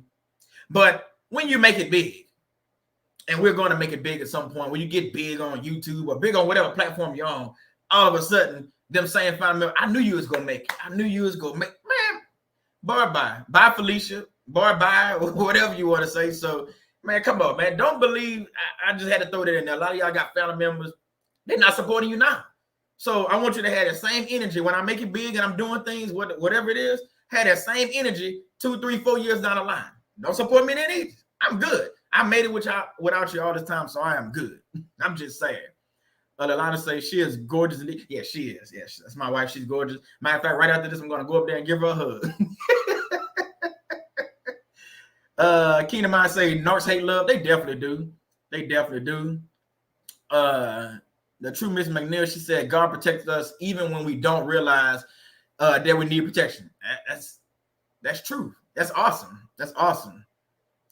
But when you make it big, and we're going to make it big at some point, when you get big on YouTube or big on whatever platform you're on, all of a sudden, them saying, I knew you was going to make it. I knew you was going to make it. Man, bye-bye. Bye, Felicia. Bye-bye, whatever you want to say. So, man, come on, man. Don't believe. I just had to throw that in there. A lot of y'all got family members. They're not supporting you now. So I want you to have the same energy. When I make it big and I'm doing things, whatever it is, have that same energy 2, 3, 4 years down the line. Don't support me then either. I'm good. I made it without you all this time, so I am good. I'm just saying. Alana says she is gorgeous. Yeah, she is. Yes, that's my wife. She's gorgeous. Matter of fact, right after this, I'm going to go up there and give her a hug. Keenan Mind say narcs hate love. They definitely do. They definitely do. The true Miss McNeil, she said, God protects us even when we don't realize that we need protection. That's true. That's awesome. That's awesome.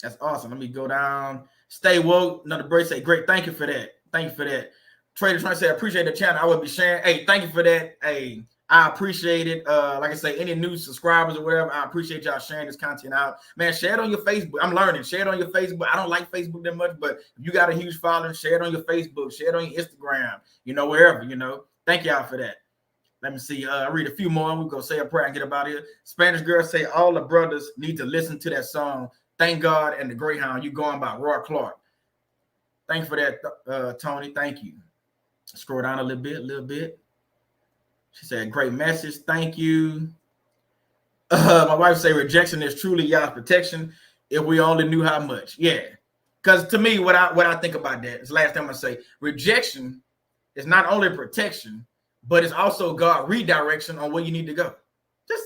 That's awesome. Let me go down. Stay woke. Another break. Say great. Thank you for that. Thank you for that. Trader trying to say, I appreciate the channel. I will be sharing. Hey, thank you for that. Hey, I appreciate it. Like I say, any new subscribers or whatever, I appreciate y'all sharing this content out. Man, share it on your Facebook. I'm learning. Share it on your Facebook. I don't like Facebook that much, but if you got a huge following, share it on your Facebook. Share it on your Instagram. Wherever. Thank y'all for that. Let me see. I read a few more. We're going to say a prayer and get up out of here. Spanish girl say all the brothers need to listen to that song, Thank God and the Greyhound. You going by Roy Clark. Thanks for that, Tony. Thank you. Scroll down a little bit. She said, great message. Thank you. My wife say rejection is truly y'all's protection if we only knew how much. Yeah. Because to me, what I think about that is the last time I say rejection is not only protection, but it's also God redirection on where you need to go.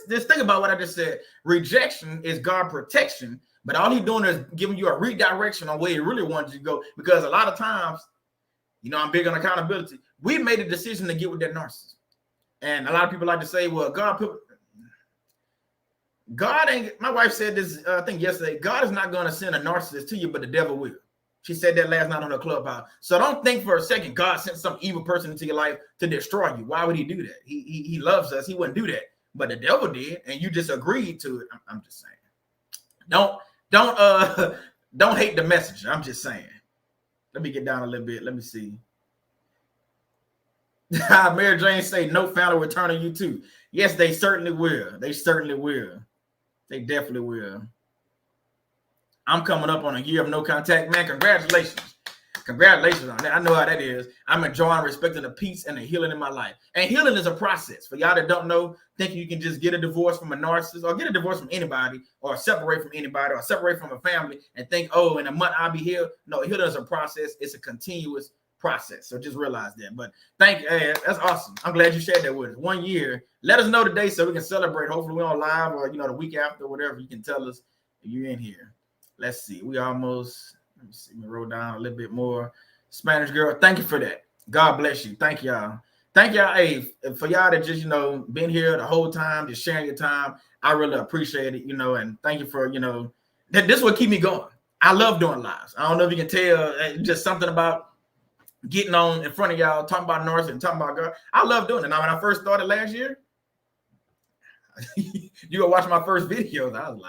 Just think about what I just said. Rejection is God protection, but all he's doing is giving you a redirection on where he really wants you to go. Because a lot of times, I'm big on accountability. We made a decision to get with that narcissist. And a lot of people like to say, well, God ain't, my wife said this, I think yesterday, God is not going to send a narcissist to you, but the devil will. She said that last night on her clubhouse. So don't think for a second God sent some evil person into your life to destroy you. Why would he do that? He loves us. He wouldn't do that. But the devil did, and you just agreed to it. I'm just saying. Don't hate the messenger. I'm just saying. Let me get down a little bit. Let me see. Mary Jane say no family will turn on you too. Yes, they certainly will. They certainly will. They definitely will. I'm coming up on a year of no contact. Man, congratulations. Congratulations on that. I know how that is. I'm enjoying, respecting the peace and the healing in my life. And healing is a process. For y'all that don't know, think you can just get a divorce from a narcissist or get a divorce from anybody or separate from anybody or separate from a family and think, oh, in a month I'll be healed. No, healing is a process. It's a continuous process. So just realize that. But thank you. Hey, that's awesome. I'm glad you shared that with us. 1 year. Let us know the day so we can celebrate. Hopefully we're on live or, the week after, whatever. You can tell us if you're in here. Let's see. We almost... Let me see. Let me roll down a little bit more. Spanish girl, thank you for that. God bless you. Thank y'all. Thank y'all. Hey, for y'all that just, been here the whole time, just sharing your time. I really appreciate it, and thank you for, this will keep me going. I love doing lives. I don't know if you can tell, just something about getting on in front of y'all, talking about North and talking about God. I love doing it. Now, when I first started last year, you go watch my first videos. I was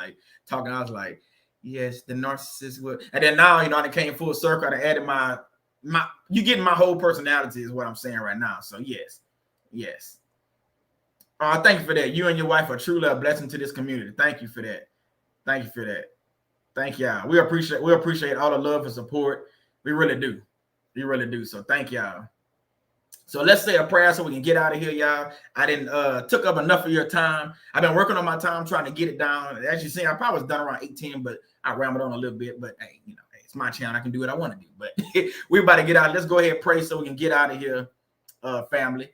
like, yes, the narcissist would. And then now, I came full circle. I added my you getting my whole personality is what I'm saying right now. So yes. Thank you for that. You and your wife are truly a blessing to this community. Thank you for that. Thank you for that. Thank y'all. We appreciate all the love and support. We really do. We really do. So thank y'all. So let's say a prayer so we can get out of here, y'all. I didn't took up enough of your time. I've been working on my time trying to get it down. As you see, I probably was done around 8:10, but I rambled on a little bit. But hey, it's my channel. I can do what I want to do. But we're about to get out. Let's go ahead and pray so we can get out of here, family.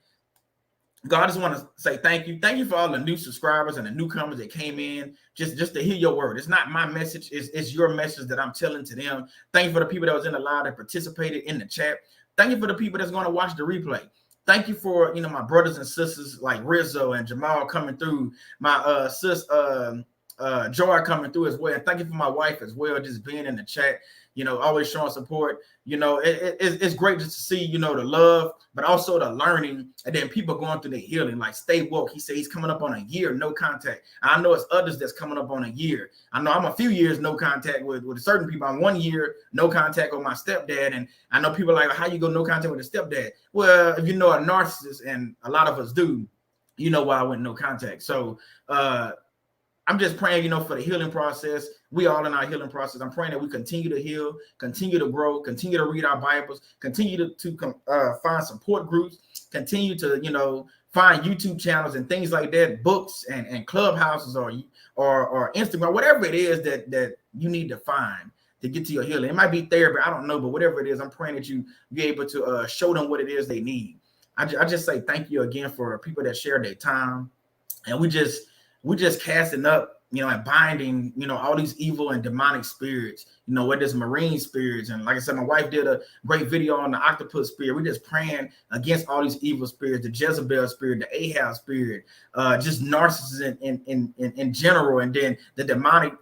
God, I just want to say thank you. Thank you for all the new subscribers and the newcomers that came in just to hear your word. It's not my message. It's your message that I'm telling to them. Thank you for the people that was in the live that participated in the chat. Thank you for the people that's going to watch the replay. Thank you for, my brothers and sisters like Rizzo and Jamal coming through. My sis Joy coming through as well. And thank you for my wife as well, just being in the chat, always showing support. It's great just to see, the love, but also the learning, and then people going through the healing. Like Stay Woke, he said he's coming up on a year, no contact. I know it's others that's coming up on a year. I know I'm a few years no contact with certain people. I'm 1 year no contact with my stepdad, and I know people are like, how you go no contact with a stepdad? Well, if you know a narcissist, and a lot of us do, you know why I went no contact. So I'm just praying, for the healing process. We all in our healing process. I'm praying that we continue to heal, continue to grow, continue to read our Bibles, continue to find support groups, continue to, find YouTube channels and things like that, books and clubhouses or Instagram, whatever it is that you need to find to get to your healing. It might be therapy, I don't know, but whatever it is, I'm praying that you be able to show them what it is they need. I just say thank you again for people that share their time, and we just casting up, and binding, all these evil and demonic spirits, whether it's marine spirits. And like I said, my wife did a great video on the octopus spirit. We're just praying against all these evil spirits, the Jezebel spirit, the Ahab spirit, just narcissists in general. And then the demonic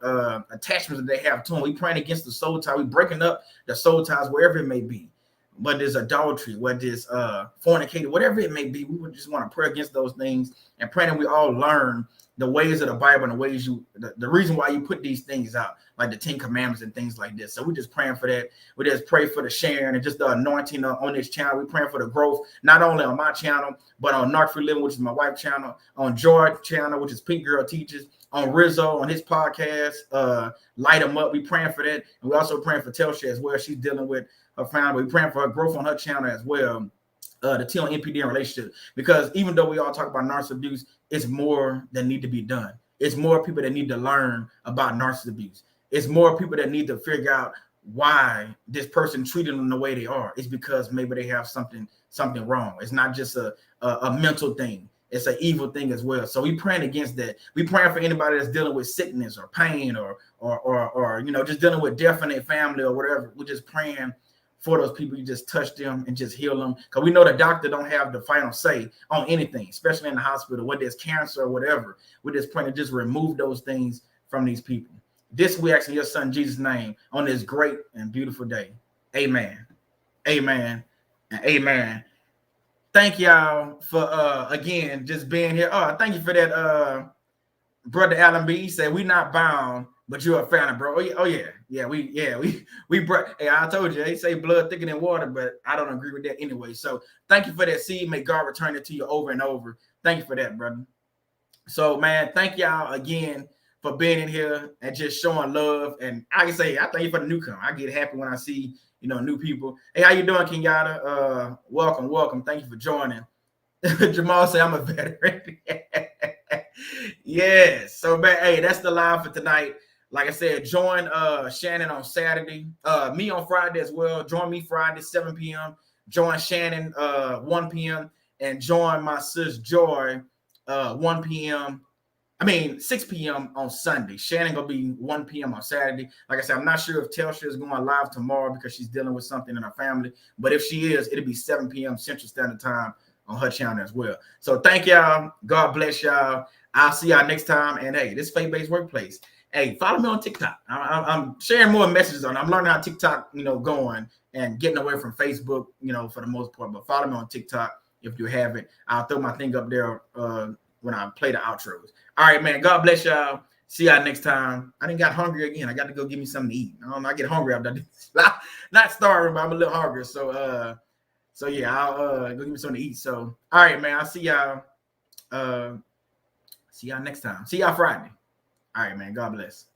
attachments that they have to them. We praying against the soul tie. We breaking up the soul ties wherever it may be. Whether it's adultery, whether it's fornicating, whatever it may be, we would just want to pray against those things and pray that we all learn the ways of the Bible and the ways the reason why you put these things out, like the 10 Commandments and things like this. So we're just praying for that. We just pray for the sharing and just the anointing on this channel. We're praying for the growth, not only on my channel, but on Narc Living, which is my wife's channel, on Joy channel, which is Pink Girl Teaches, on Rizzo, on his podcast, Light 'em Up. We praying for that. And we're also praying for Telsha as well. She's dealing with her family. We're praying for her growth on her channel as well. The T on NPD and relationship, because even though we all talk about narcissist abuse, it's more that need to be done. It's more people that need to learn about narcissist abuse. It's more people that need to figure out why this person treated them the way they are. It's because maybe they have something wrong. It's not just a mental thing. It's an evil thing as well. So we praying against that. We praying for anybody that's dealing with sickness or pain or just dealing with death in their family or whatever. We're just praying for those people. You just touch them and just heal them, because we know the doctor don't have the final say on anything, especially in the hospital, whether it's cancer or whatever. We're just praying to just remove those things from these people. This we ask in your son Jesus' name on this great and beautiful day. Amen. Amen. And amen. Thank y'all for again just being here. Thank you for that, brother Alan B. He said we not bound, but you're a fan of, bro. We brought. Hey, I told you, they say blood thicker than water, but I don't agree with that anyway. So thank you for that seed. May God return it to you over and over. Thank you for that, brother. So man, thank y'all again for being in here and just showing love. And I can say, I thank you for the newcomer. I get happy when I see new people. Hey, how you doing, Kenyatta? Welcome. Thank you for joining. Jamal say I'm a veteran. Yes. So, man, hey, that's the live for tonight. Like I said, join Shannon on Saturday. Me on Friday as well. Join me Friday, 7 p.m. Join Shannon 1 p.m. And join my sis Joy 1 p.m. 6 p.m. on Sunday. Shannon gonna be 1 p.m. on Saturday. Like I said, I'm not sure if Telsha is going live tomorrow because she's dealing with something in her family. But if she is, it'll be 7 p.m. Central Standard Time on her channel as well. So thank y'all. God bless y'all. I'll see y'all next time. And hey, this faith-based workplace. Hey, follow me on TikTok. I'm sharing more messages on it. I'm learning how TikTok, going and getting away from Facebook, for the most part. But follow me on TikTok if you haven't. I'll throw my thing up there when I play the outros. All right, man. God bless y'all. See y'all next time. I didn't got hungry again. I got to go get me something to eat. I get hungry after this. Not starving, but I'm a little hungry. So yeah, I'll go get me something to eat. So all right, man. I'll see y'all See y'all next time. See y'all Friday. All right, man. God bless.